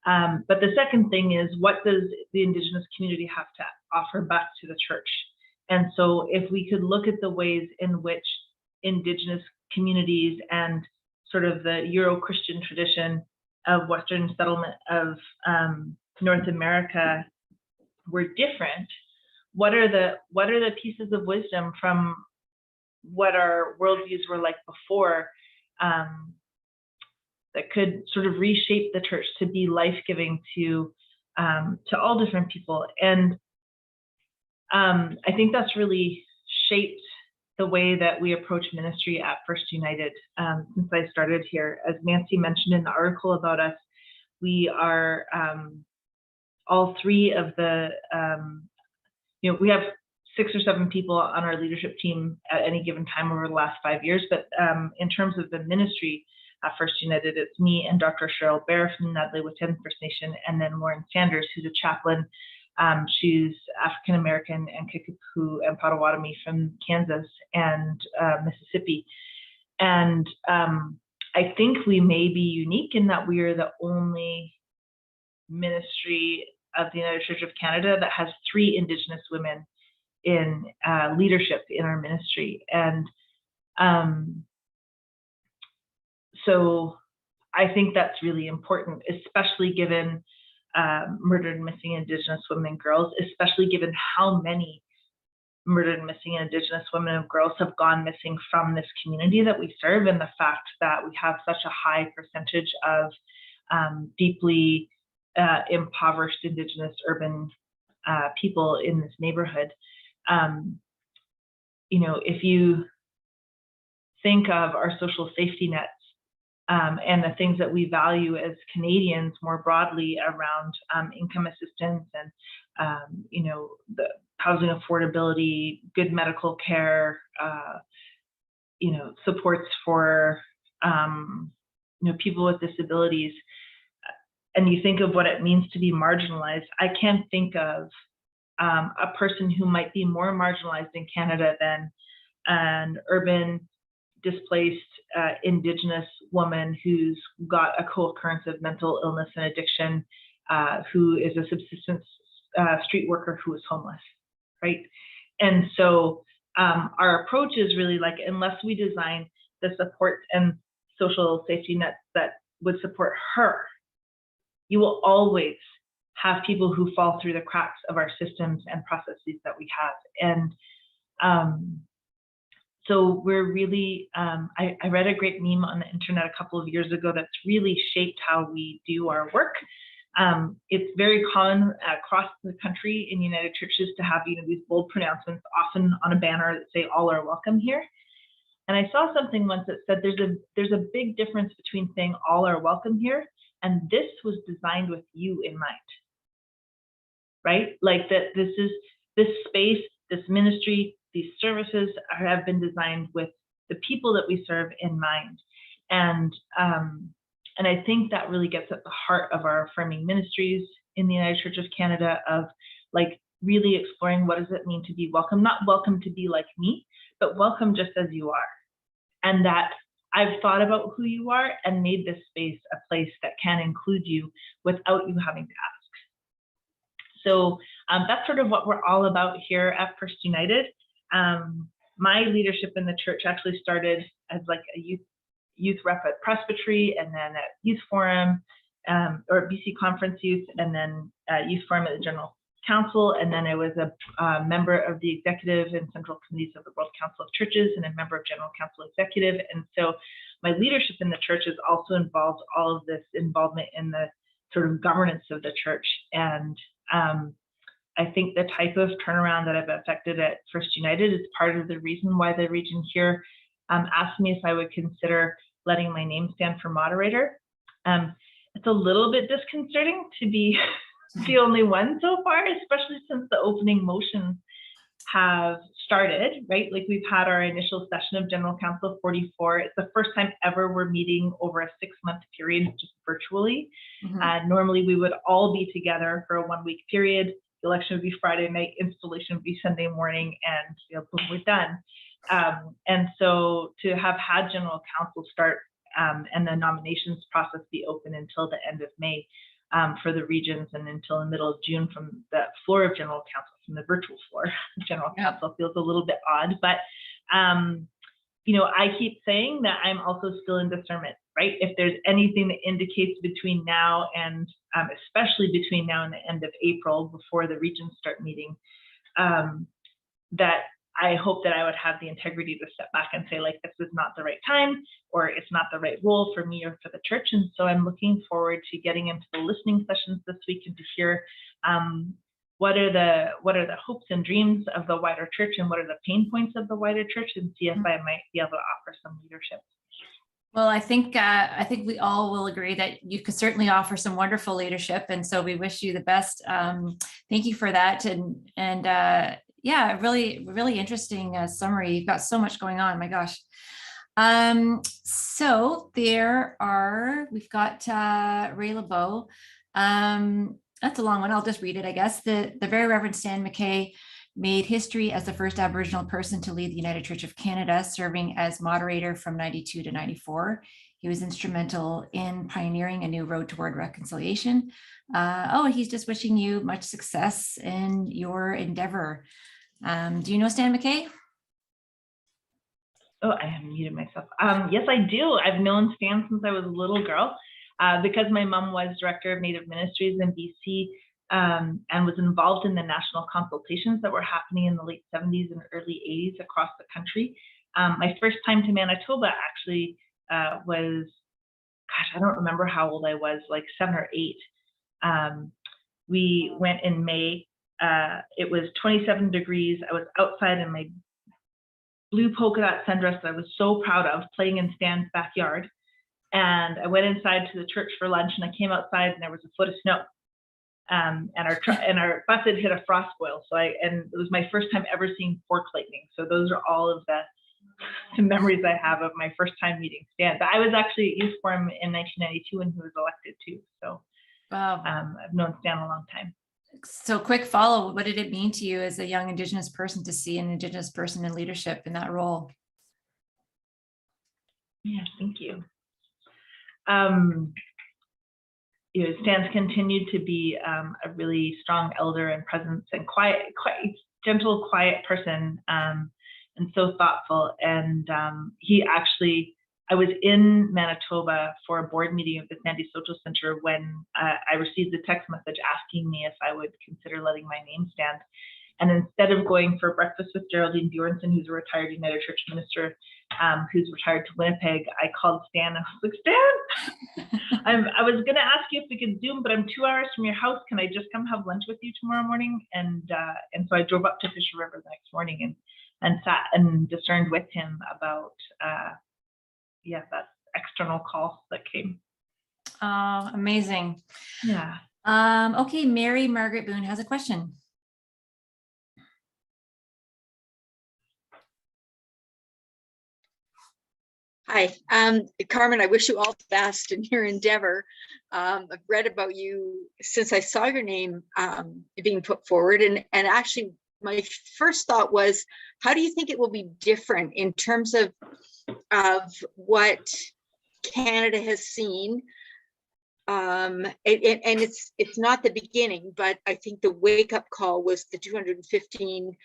But the second thing is, what does the Indigenous community have to offer back to the church? And so if we could look at the ways in which Indigenous communities and sort of the Euro-Christian tradition of Western settlement of North America were different, what are the pieces of wisdom from what our worldviews were like before that could sort of reshape the church to be life-giving to all different people? And I think that's really shaped the way that we approach ministry at First United since I started here. As Nancy mentioned in the article about us, we are all three of the, we have 6 or 7 people on our leadership team at any given time over the last 5 years. But in terms of the ministry at First United, it's me and Dr. Cheryl Bear from Natalie Witten First Nation, and then Lauren Sanders, who's a chaplain. She's African American and Kickapoo and Potawatomi from Kansas and Mississippi. And I think we may be unique in that we are the only ministry of the United Church of Canada that has 3 Indigenous women in leadership in our ministry. And so I think that's really important, especially given murdered and missing Indigenous women and girls, especially given how many murdered and missing Indigenous women and girls have gone missing from this community that we serve, and the fact that we have such a high percentage of deeply impoverished Indigenous urban people in this neighborhood. If you think of our social safety nets and the things that we value as Canadians more broadly around income assistance and, the housing affordability, good medical care, supports for, people with disabilities, and you think of what it means to be marginalized, I can't think of a person who might be more marginalized in Canada than an urban, displaced, Indigenous woman who's got a co-occurrence of mental illness and addiction, who is a subsistence street worker who is homeless, right? And so our approach is really like, unless we design the support and social safety nets that would support her, you will always have people who fall through the cracks of our systems and processes that we have. And so we're really, I read a great meme on the internet a couple of years ago that's really shaped how we do our work. It's very common across the country in United Churches to have these bold pronouncements, often on a banner that say "All are welcome here." And I saw something once that said there's a big difference between saying "All are welcome here" and "This was designed with you in mind." Right? Like that this space, this ministry, these services have been designed with the people that we serve in mind. And I think that really gets at the heart of our affirming ministries in the United Church of Canada, of like really exploring what does it mean to be welcome, not welcome to be like me, but welcome just as you are. And that I've thought about who you are and made this space a place that can include you without you having to ask. So that's sort of what we're all about here at First United. My leadership in the church actually started as like a youth rep at Presbytery, and then at Youth Forum, or BC Conference Youth, and then Youth Forum at the General Council, and then I was a member of the executive and central committees of the World Council of Churches, and a member of General Council Executive. And so my leadership in the church has also involved all of this involvement in the sort of governance of the church. And I think the type of turnaround that I've affected at First United is part of the reason why the region here asked me if I would consider letting my name stand for moderator. It's a little bit disconcerting to be the only one so far, especially since the opening motions have started, right? Like we've had our initial session of General Council 44. It's the first time ever we're meeting over a 6-month period, just virtually. Normally we would all be together for a 1-week period. The election would be Friday night, installation would be Sunday morning, and boom, we're done. And so to have had General Council start and the nominations process be open until the end of May for the regions, and until the middle of June from the floor of General Council, from the virtual floor of General Council, feels a little bit odd. But, I keep saying that I'm also still in discernment, right? If there's anything that indicates between now and, especially between now and the end of April, before the regions start meeting, that I hope that I would have the integrity to step back and say, like, this is not the right time, or it's not the right role for me or for the church. And so I'm looking forward to getting into the listening sessions this week and to hear what are the hopes and dreams of the wider church, and what are the pain points of the wider church, and see if I might be able to offer some leadership. Well, I think we all will agree that you could certainly offer some wonderful leadership, and so we wish you the best. Thank you for that, and yeah, really interesting summary. You've got so much going on. My gosh. So we've got Ray LeBeau. That's a long one. I'll just read it, I guess. The Very Reverend Stan McKay made history as the first Aboriginal person to lead the United Church of Canada, serving as moderator from 92 to 94. He was instrumental in pioneering a new road toward reconciliation. He's just wishing you much success in your endeavor. Do you know Stan McKay? Oh, I have muted myself. Yes, I do. I've known Stan since I was a little girl, because my mom was director of Native Ministries in BC, and was involved in the national consultations that were happening in the late 70s and early 80s across the country. My first time to Manitoba actually was, gosh, I don't remember how old I was, like 7 or 8. We went in May. It was 27 degrees. I was outside in my blue polka dot sundress that I was so proud of, playing in Stan's backyard. And I went inside to the church for lunch, and I came outside and there was a foot of snow. And our bus had hit a frost boil. And it was my first time ever seeing fork lightning. So those are all of the memories I have of my first time meeting Stan. But I was actually at youth forum in 1992 when he was elected too. So wow. I've known Stan a long time. So quick follow, what did it mean to you as a young Indigenous person to see an Indigenous person in leadership in that role? Yeah, thank you. Stan's continued to be a really strong elder and presence, and quite gentle, quiet person, and so thoughtful. And I was in Manitoba for a board meeting of the Sandy Social Center when I received a text message asking me if I would consider letting my name stand. And instead of going for breakfast with Geraldine Bjornson, who's a retired United Church minister, who's retired to Winnipeg, I called Stan and I was like, Stan, I was going to ask you if we could Zoom, but I'm 2 hours from your house. Can I just come have lunch with you tomorrow morning? And so I drove up to Fisher River the next morning and sat and discerned with him about that external call that came. Oh, amazing. Yeah. Okay, Mary Margaret Boone has a question. Hi, Carmen, I wish you all the best in your endeavor. I've read about you since I saw your name being put forward. And actually, my first thought was, how do you think it will be different in terms of what Canada has seen? And it's not the beginning, but I think the wake-up call was the 215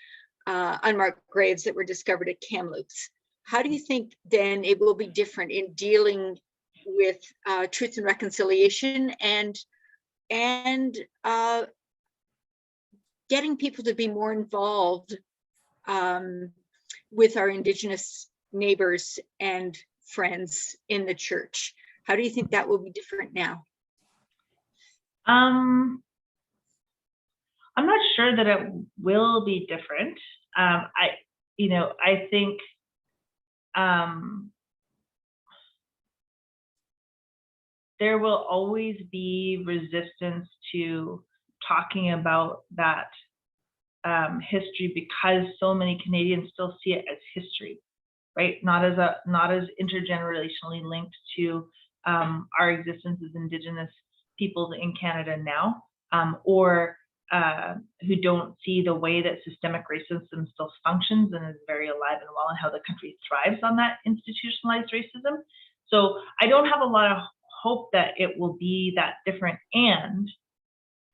unmarked graves that were discovered at Kamloops. How do you think then it will be different in dealing with truth and reconciliation and getting people to be more involved with our Indigenous neighbors and friends in the church? How do you think that will be different now? I'm not sure that it will be different. I think there will always be resistance to talking about that history because so many Canadians still see it as history, right? Not as intergenerationally linked to our existence as Indigenous peoples in Canada now, or who don't see the way that systemic racism still functions and is very alive and well, and how the country thrives on that institutionalized racism. So I don't have a lot of hope that it will be that different. And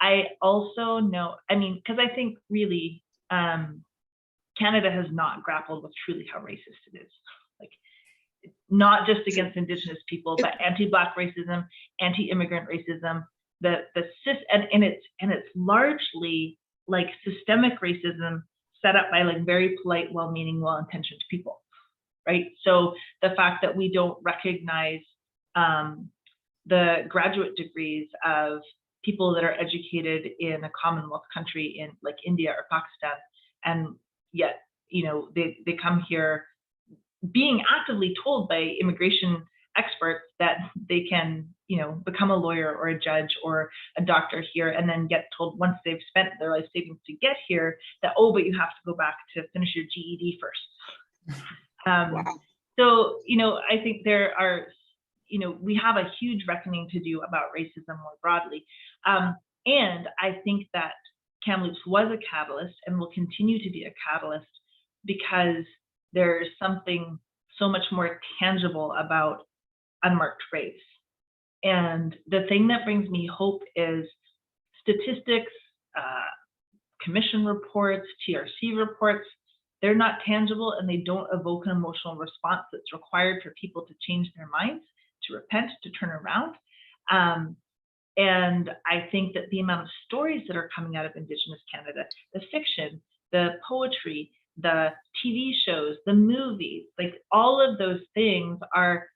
I also know, because I think really Canada has not grappled with truly how racist it is. Like, not just against Indigenous people, but anti-Black racism, anti-immigrant racism, and it's largely like systemic racism set up by like very polite, well-meaning, well-intentioned people, right? So the fact that we don't recognize the graduate degrees of people that are educated in a Commonwealth country in like India or Pakistan, and yet, you know, they come here being actively told by immigration experts that they can, you know, become a lawyer or a judge or a doctor here, and then get told once they've spent their life savings to get here that, oh, but you have to go back to finish your GED first. Wow. So, you know, I think there are, you know, we have a huge reckoning to do about racism more broadly. And I think that Kamloops was a catalyst and will continue to be a catalyst because there's something so much more tangible about unmarked race. And the thing that brings me hope is statistics, commission reports, TRC reports. They're not tangible and they don't evoke an emotional response that's required for people to change their minds, to repent, to turn around. And I think that the amount of stories that are coming out of Indigenous Canada, the fiction, the poetry, the TV shows, the movies, like all of those things are,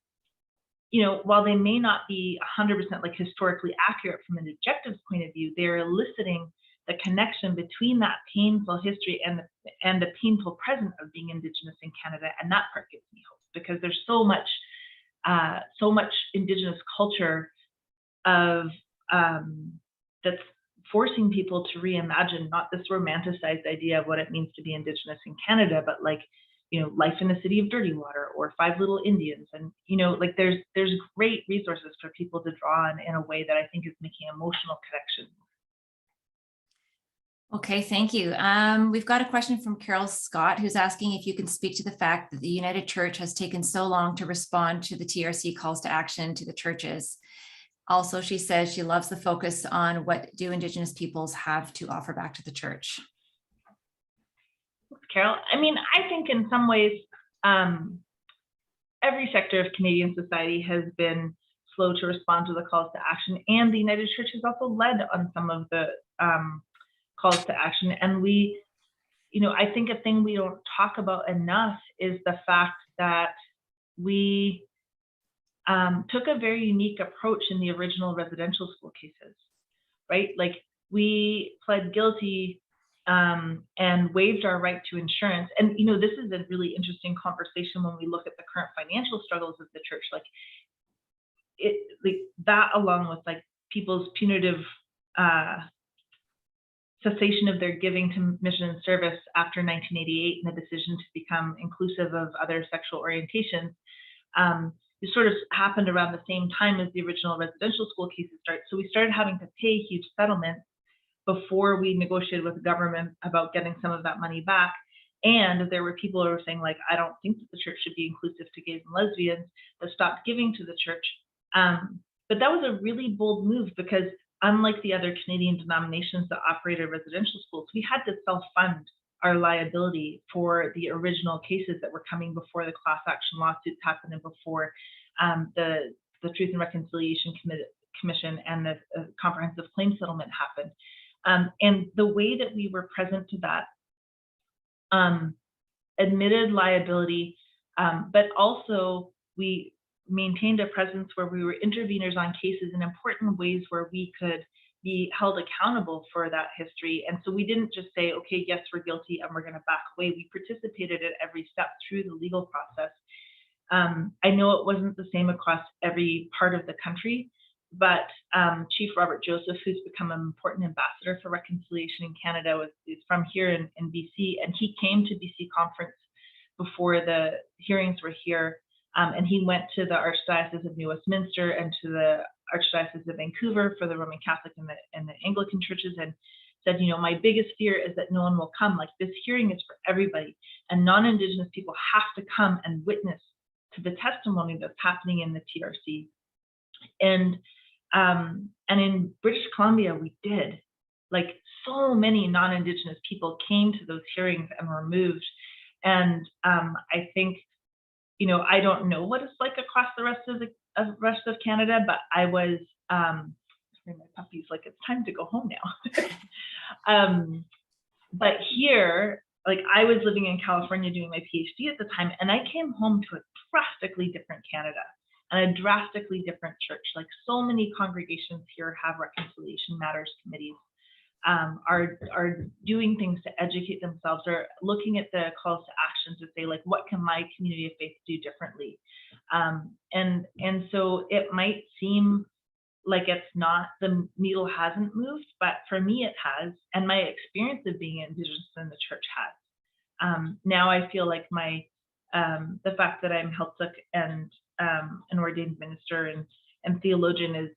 you know, while they may not be 100% like historically accurate from an objective point of view, they're eliciting the connection between that painful history and the painful present of being Indigenous in Canada. And that part gives me hope because there's so much Indigenous culture of that's forcing people to reimagine not this romanticized idea of what it means to be Indigenous in Canada, but like, you know, life in the city of Dirty Water or Five Little Indians. And, you know, like there's great resources for people to draw on in a way that I think is making emotional connections. Okay, thank you. We've got a question from Carol Scott, who's asking if you can speak to the fact that the United Church has taken so long to respond to the TRC calls to action to the churches. Also, she says she loves the focus on what do Indigenous peoples have to offer back to the church. Carol, I mean, I think in some ways, every sector of Canadian society has been slow to respond to the calls to action, and the United Church has also led on some of the calls to action. And we, you know, I think a thing we don't talk about enough is the fact that we took a very unique approach in the original residential school cases, right? Like we pled guilty and waived our right to insurance. And, you know, this is a really interesting conversation when we look at the current financial struggles of the church, like that along with like people's punitive cessation of their giving to mission and service after 1988 and the decision to become inclusive of other sexual orientations. It sort of happened around the same time as the original residential school cases started. So we started having to pay huge settlements before we negotiated with the government about getting some of that money back. And there were people who were saying, like, I don't think that the church should be inclusive to gays and lesbians, that stopped giving to the church. But that was a really bold move because unlike the other Canadian denominations that operated residential schools, we had to self-fund our liability for the original cases that were coming before the class action lawsuits happened and before the Truth and Reconciliation Commission and the comprehensive claim settlement happened. And the way that we were present to that admitted liability, but also we maintained a presence where we were interveners on cases in important ways where we could be held accountable for that history. And so we didn't just say, okay, yes, we're guilty and we're going to back away. We participated at every step through the legal process. I know it wasn't the same across every part of the country, but Chief Robert Joseph, who's become an important ambassador for reconciliation in Canada, is from here in BC, and he came to BC conference before the hearings were here, and he went to the Archdiocese of New Westminster and to the Archdiocese of Vancouver for the Roman Catholic and the Anglican churches, and said, you know, my biggest fear is that no one will come. Like, this hearing is for everybody, and non-Indigenous people have to come and witness to the testimony that's happening in the TRC. And in British Columbia, we did. Like, so many non-Indigenous people came to those hearings and were moved. And I think, you know, I don't know what it's like across the rest of Canada, but I was, my puppy's like, it's time to go home now. But here, like, I was living in California doing my PhD at the time, and I came home to a drastically different Canada. and a drastically different church. Like so many congregations here have reconciliation matters committees, are doing things to educate themselves, or looking at the calls to action to say, like, what can my community of faith do differently? And so it might seem like it's not, the needle hasn't moved, but for me it has, and my experience of being Indigenous in the church has. Now I feel like my the fact that I'm Heiltsuk and an ordained minister and theologian is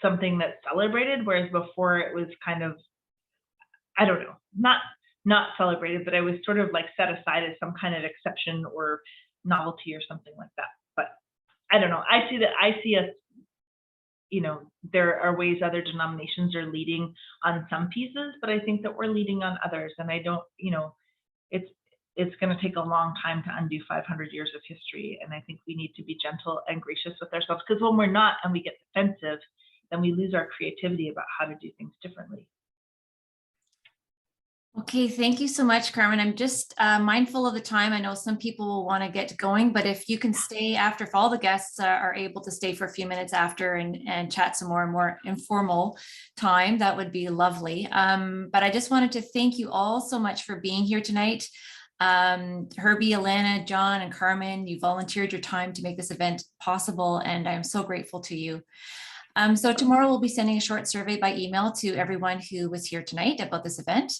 something that's celebrated, whereas before it was kind of, I don't know, not celebrated, but I was sort of like set aside as some kind of exception or novelty or something like that. But I don't know. I see us, you know, there are ways other denominations are leading on some pieces, but I think that we're leading on others. And I don't, you know, it's going to take a long time to undo 500 years of history. And I think we need to be gentle and gracious with ourselves, because when we're not and we get defensive, then we lose our creativity about how to do things differently. Okay, thank you so much, Carmen. I'm just mindful of the time. I know some people will want to get going, but if you can stay after, if all the guests are able to stay for a few minutes after and chat some more informal time, that would be lovely. But I just wanted to thank you all so much for being here tonight. Herbie, Alanna, John, and Carmen, you volunteered your time to make this event possible, and I'm so grateful to you. So tomorrow we'll be sending a short survey by email to everyone who was here tonight about this event.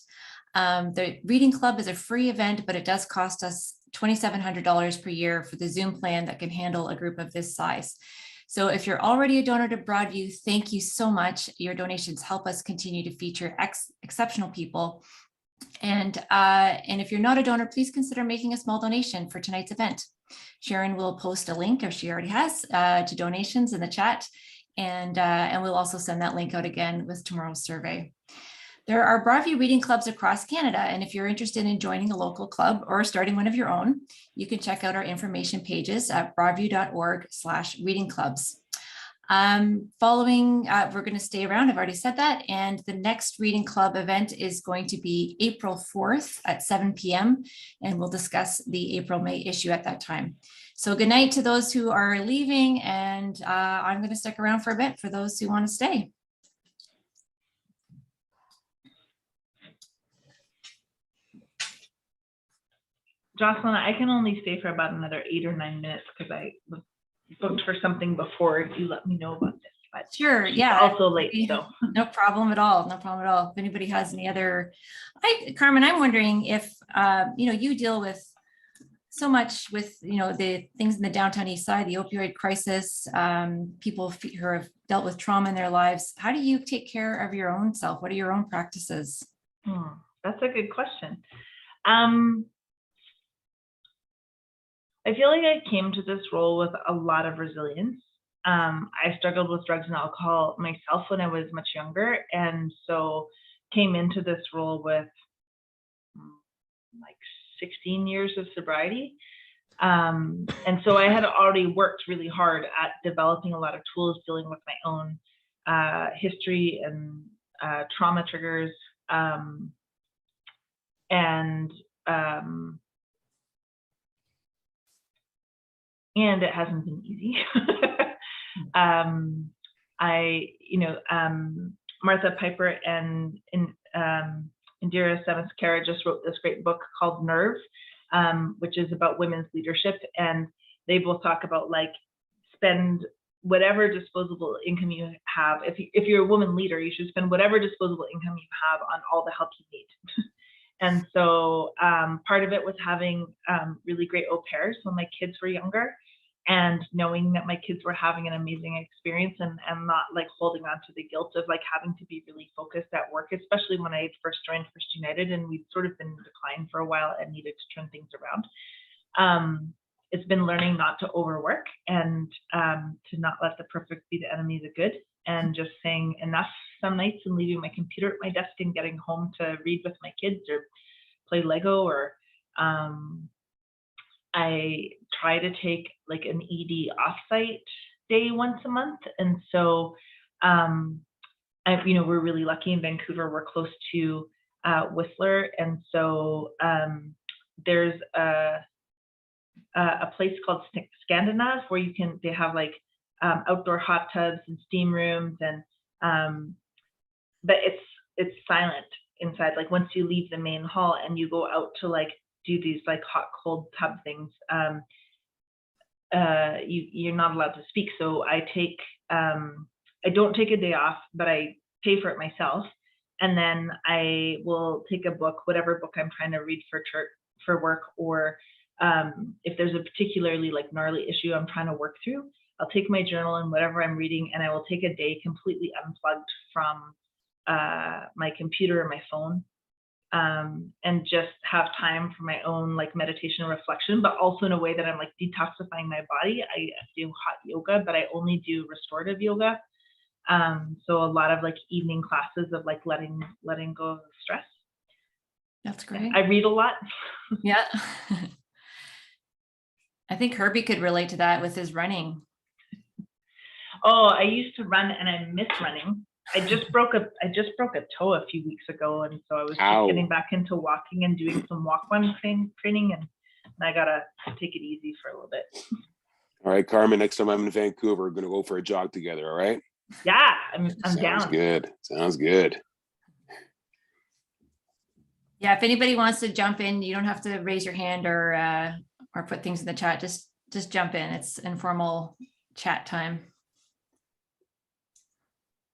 The Reading Club is a free event, but it does cost us $2,700 per year for the Zoom plan that can handle a group of this size. So if you're already a donor to Broadview, thank you so much. Your donations help us continue to feature exceptional people. And if you're not a donor, please consider making a small donation for tonight's event. Sharon will post a link, if she already has, to donations in the chat. And we'll also send that link out again with tomorrow's survey. There are Broadview reading clubs across Canada, and if you're interested in joining a local club or starting one of your own, you can check out our information pages at broadview.org/reading clubs. Following, we're going to stay around, I've already said that, and the next reading club event is going to be April 4th at 7 p.m. and we'll discuss the April-May issue at that time. So good night to those who are leaving, and I'm going to stick around for a bit for those who want to stay. Jocelyn, I can only stay for about another 8 or 9 minutes because I was booked for something before you let me know about this. But sure, yeah. Also late, so. No problem at all. No problem at all. If anybody has any other, Carmen, I'm wondering if, you deal with so much with, the things in the downtown east side, the opioid crisis, people who have dealt with trauma in their lives. How do you take care of your own self? What are your own practices? That's a good question. I feel like I came to this role with a lot of resilience. I struggled with drugs and alcohol myself when I was much younger, and so came into this role with like 16 years of sobriety. And so I had already worked really hard at developing a lot of tools dealing with my own history and trauma triggers. And it hasn't been easy. Martha Piper and Indira Samaskara just wrote this great book called Nerve, which is about women's leadership. And they both talk about like spend whatever disposable income you have. If you're a woman leader, you should spend whatever disposable income you have on all the help you need. And so part of it was having really great au pairs when my kids were younger, and knowing that my kids were having an amazing experience and not like holding on to the guilt of like having to be really focused at work, especially when I first joined First United and we'd sort of been in decline for a while and needed to turn things around. It's been learning not to overwork and to not let the perfect be the enemy of the good, and just saying enough some nights and leaving my computer at my desk and getting home to read with my kids or play Lego, or I try to take like an ED offsite day once a month. And so we're really lucky in Vancouver, we're close to Whistler, and so there's a a place called Scandinav where they have like outdoor hot tubs and steam rooms, and but it's silent inside. Like once you leave the main hall and you go out to like do these like hot cold tub things, you're not allowed to speak. So I don't take a day off, but I pay for it myself, and then I will take a book, whatever book I'm trying to read for church, for work, or if there's a particularly like gnarly issue I'm trying to work through, I'll take my journal and whatever I'm reading, and I will take a day completely unplugged from my computer or my phone, and just have time for my own like meditation and reflection, but also in a way that I'm like detoxifying my body. I do hot yoga, but I only do restorative yoga. So a lot of like evening classes of like letting go of the stress. That's great. I read a lot. Yeah. I think Herbie could relate to that with his running. Oh, I used to run and I miss running. I just broke a toe a few weeks ago, and so I was just getting back into walking and doing some walk run training, and I gotta take it easy for a little bit. All right, Carmen, next time I'm in Vancouver, we're gonna go for a jog together, all right? Yeah, I'm down. Sounds good. Yeah, if anybody wants to jump in, you don't have to raise your hand or put things in the chat. Just jump in. It's informal chat time.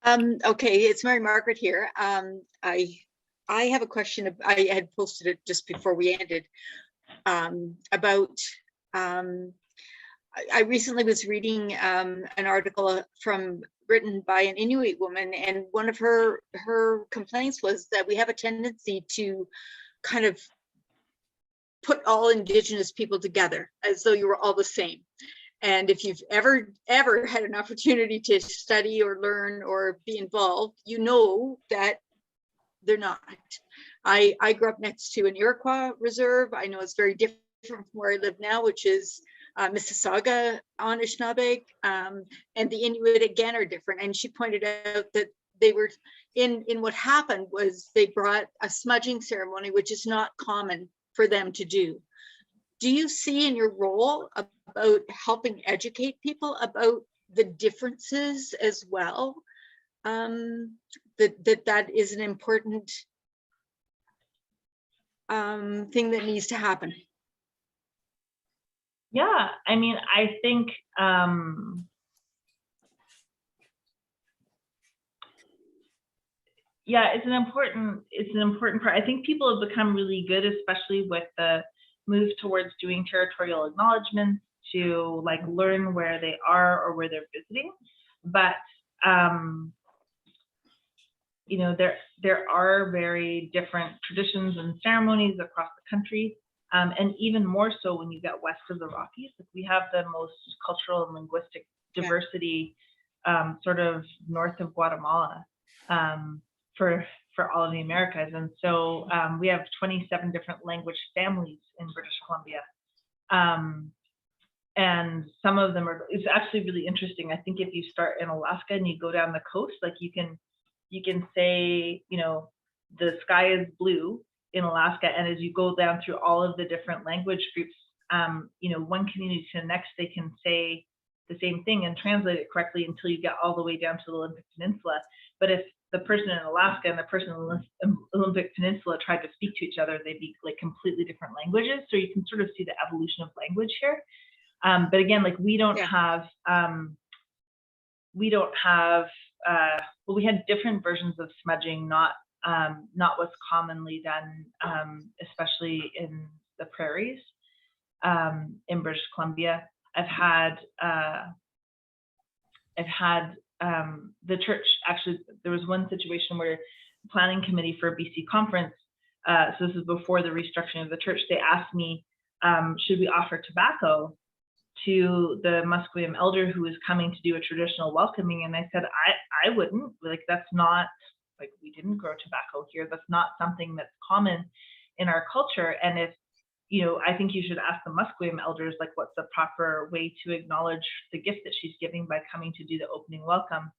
Okay, it's Mary Margaret here. I have a question. I had posted it just before we ended about. I recently was reading an article written by an Inuit woman, and one of her complaints was that we have a tendency to kind of put all Indigenous people together as though you were all the same. And if you've ever had an opportunity to study or learn or be involved, you know that they're not. I grew up next to an Iroquois reserve. I know it's very different from where I live now, which is Mississauga, Anishinaabe, and the Inuit again are different. And she pointed out that they were in what happened was they brought a smudging ceremony, which is not common for them to do. Do you see in your role about helping educate people about the differences as well? That is an important thing that needs to happen. Yeah, I mean, I think yeah, it's an important part. I think people have become really good, especially with the move towards doing territorial acknowledgements, to like learn where they are or where they're visiting. But you know, there are very different traditions and ceremonies across the country, and even more so when you get west of the Rockies. Like we have the most cultural and linguistic diversity sort of north of Guatemala for all of the Americas. And so we have 27 different language families in British Columbia. And some of them it's actually really interesting. I think if you start in Alaska and you go down the coast, like you can say, you know, the sky is blue in Alaska. And as you go down through all of the different language groups, you know, one community to the next, they can say the same thing and translate it correctly until you get all the way down to the Olympic Peninsula. But if the person in Alaska and the person in the Olympic Peninsula tried to speak to each other, they'd be like completely different languages. So you can sort of see the evolution of language here. But again, like we don't have, well, we had different versions of smudging, not what's commonly done, especially in the prairies in British Columbia. I've had the church, actually, there was one situation where the planning committee for a BC conference, so this is before the restructuring of the church, they asked me, should we offer tobacco to the Musqueam elder who is coming to do a traditional welcoming? And I said, I wouldn't, like, that's not, like, we didn't grow tobacco here. That's not something that's common in our culture. And if, you know, I think you should ask the Musqueam elders, like, what's the proper way to acknowledge the gift that she's giving by coming to do the opening welcome.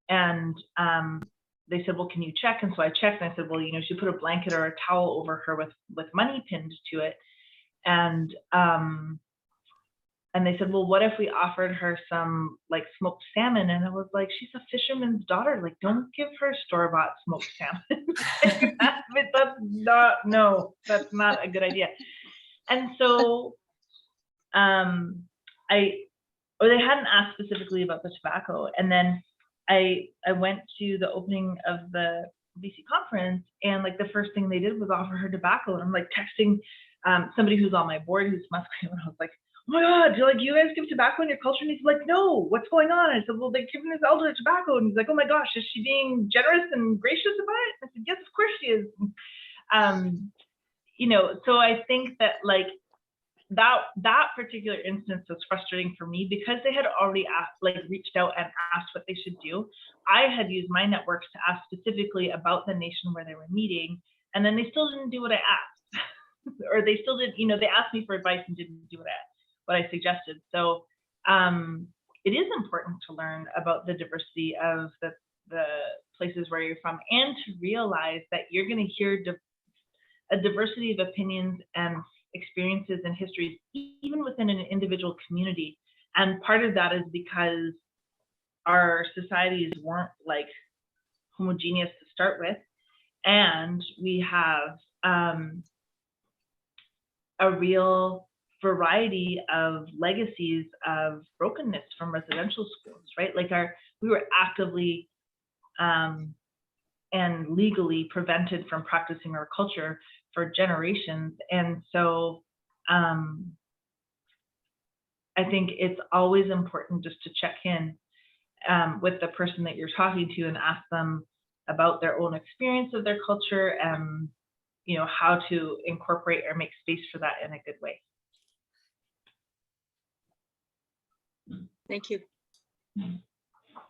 And they said, well, can you check? And so I checked and I said, well, you know, she put a blanket or a towel over her with money pinned to it. And and they said, well, what if we offered her some like smoked salmon? And I was like, she's a fisherman's daughter. Like, don't give her store-bought smoked salmon. That's not a good idea. And so they hadn't asked specifically about the tobacco. And then I went to the opening of the BC conference, and like the first thing they did was offer her tobacco. And I'm like texting somebody who's on my board who's Musqueam, and I was like, oh my God, do you guys give tobacco in your culture? And he's like, no, what's going on? I said, well, they're giving this elder tobacco. And he's like, oh my gosh, is she being generous and gracious about it? I said, yes, of course she is. So I think that like that particular instance was frustrating for me because they had already reached out and asked what they should do. I had used my networks to ask specifically about the nation where they were meeting, and then they still didn't do what I asked. Or they still did, they asked me for advice and didn't do what I suggested. So it is important to learn about the diversity of the places where you're from, and to realize that you're going to hear a diversity of opinions and experiences and histories, even within an individual community. And part of that is because our societies weren't like homogeneous to start with, and we have a real variety of legacies of brokenness from residential schools, right? Like we were actively and legally prevented from practicing our culture for generations. And so I think it's always important just to check in with the person that you're talking to and ask them about their own experience of their culture and how to incorporate or make space for that in a good way. Thank you.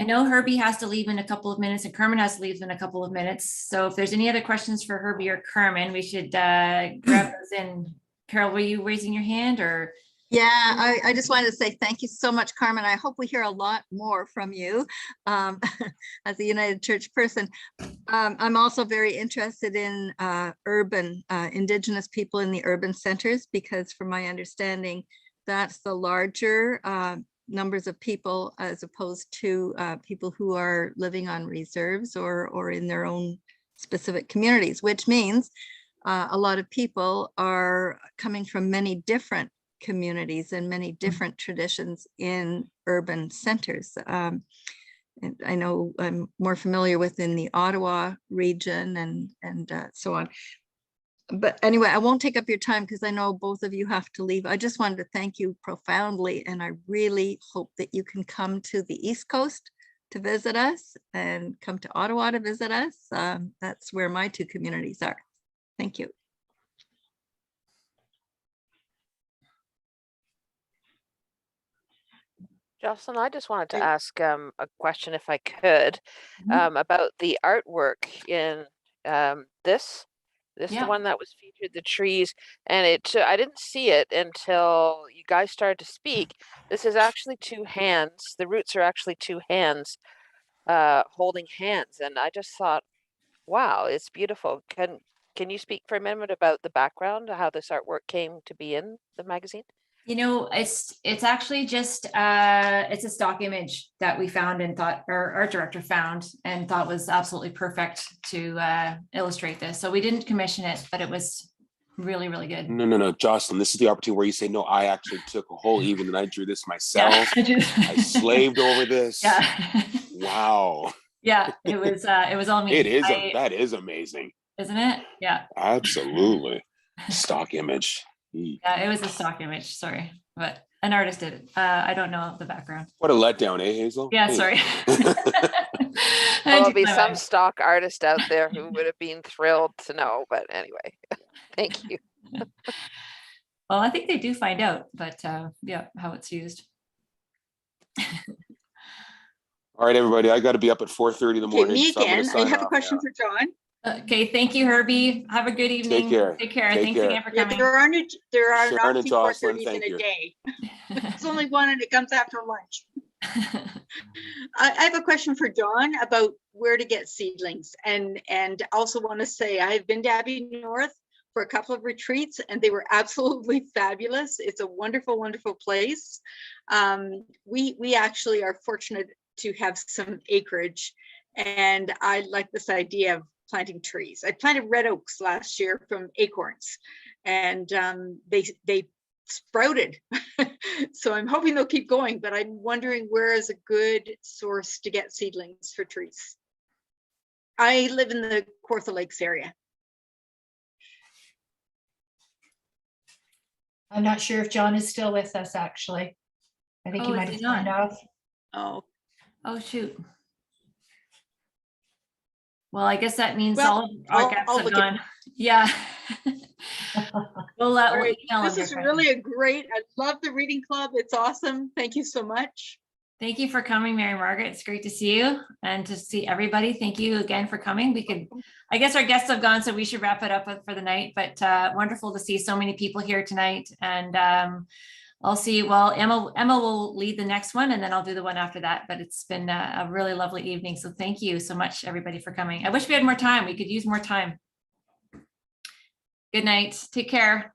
I know Herbie has to leave in a couple of minutes and Carmen has to leave in a couple of minutes. So if there's any other questions for Herbie or Carmen, we should grab those in. Carol, were you raising your hand or? Yeah, I just wanted to say thank you so much, Carmen. I hope we hear a lot more from you as a United Church person. I'm also very interested in urban, Indigenous people in the urban centers, because from my understanding, that's the larger numbers of people as opposed to people who are living on reserves or in their own specific communities, which means a lot of people are coming from many different communities and many different traditions in urban centers. And I know I'm more familiar within the Ottawa region and so on. But anyway, I won't take up your time because I know both of you have to leave. I just wanted to thank you profoundly, and I really hope that you can come to the East Coast to visit us and come to Ottawa to visit us. That's where my two communities are. Thank you. Jocelyn, I just wanted to ask a question, if I could, about the artwork in this Yeah. the one that was featured, the trees, and I didn't see it until you guys started to speak. This is actually two hands. The roots are actually two hands holding hands, and I just thought, wow, it's beautiful. Can you speak for a minute about the background, how this artwork came to be in the magazine? It's actually just it's a stock image that we found and thought our art director found and thought was absolutely perfect to illustrate this. So we didn't commission it, but it was really, really good. No, Jocelyn, this is the opportunity where you say, no, I actually took a whole evening and I drew this myself. Yeah, I slaved over this. Yeah. Wow. Yeah, it was all me. That is amazing. Isn't it? Yeah. Absolutely. Stock image. Yeah, it was a stock image, sorry, but an artist did it. I don't know the background. What a letdown, eh, Hazel? Yeah, Hey. sorry. There'll be some stock artist out there who would have been thrilled to know, but anyway, thank you. Well, I think they do find out, but yeah, how it's used. All right, everybody, I got to be up at 4:30 in the morning. Me so I'm gonna again. I sign have a off question now. for John. Okay, thank you, Herbie. Have a good evening. Take care. Take care. Take Thanks care. again for Yeah, coming. there are Sharon not and two Jocelyn, 4:30s thank in you. a day. It's only one and it comes after lunch. I have a question for John about where to get seedlings, and also want to say I have been to Abbey North for a couple of retreats, and they were absolutely fabulous. It's a wonderful, wonderful place. We actually are fortunate to have some acreage, and I like this idea of planting trees. I planted red oaks last year from acorns, and they sprouted. So I'm hoping they'll keep going, but I'm wondering where is a good source to get seedlings for trees. I live in the Kawartha Lakes area. I'm not sure if John is still with us, actually. I think he Oh, might is have he signed not? off. Oh, shoot. Well, I guess that means Well, all of our guests I'll have look at- gone. Yeah. We'll All we'll right, email this him is your really a great, I love the reading club. It's awesome. Thank you so much. Thank you for coming, Mary Margaret. It's great to see you and to see everybody. Thank you again for coming. We could, I guess our guests have gone, so we should wrap it up for the night, but wonderful to see so many people here tonight. And I'll see, well, Emma will lead the next one, and then I'll do the one after that, but it's been a really lovely evening. So thank you so much, everybody, for coming. I wish we had more time. We could use more time. Good night. Take care.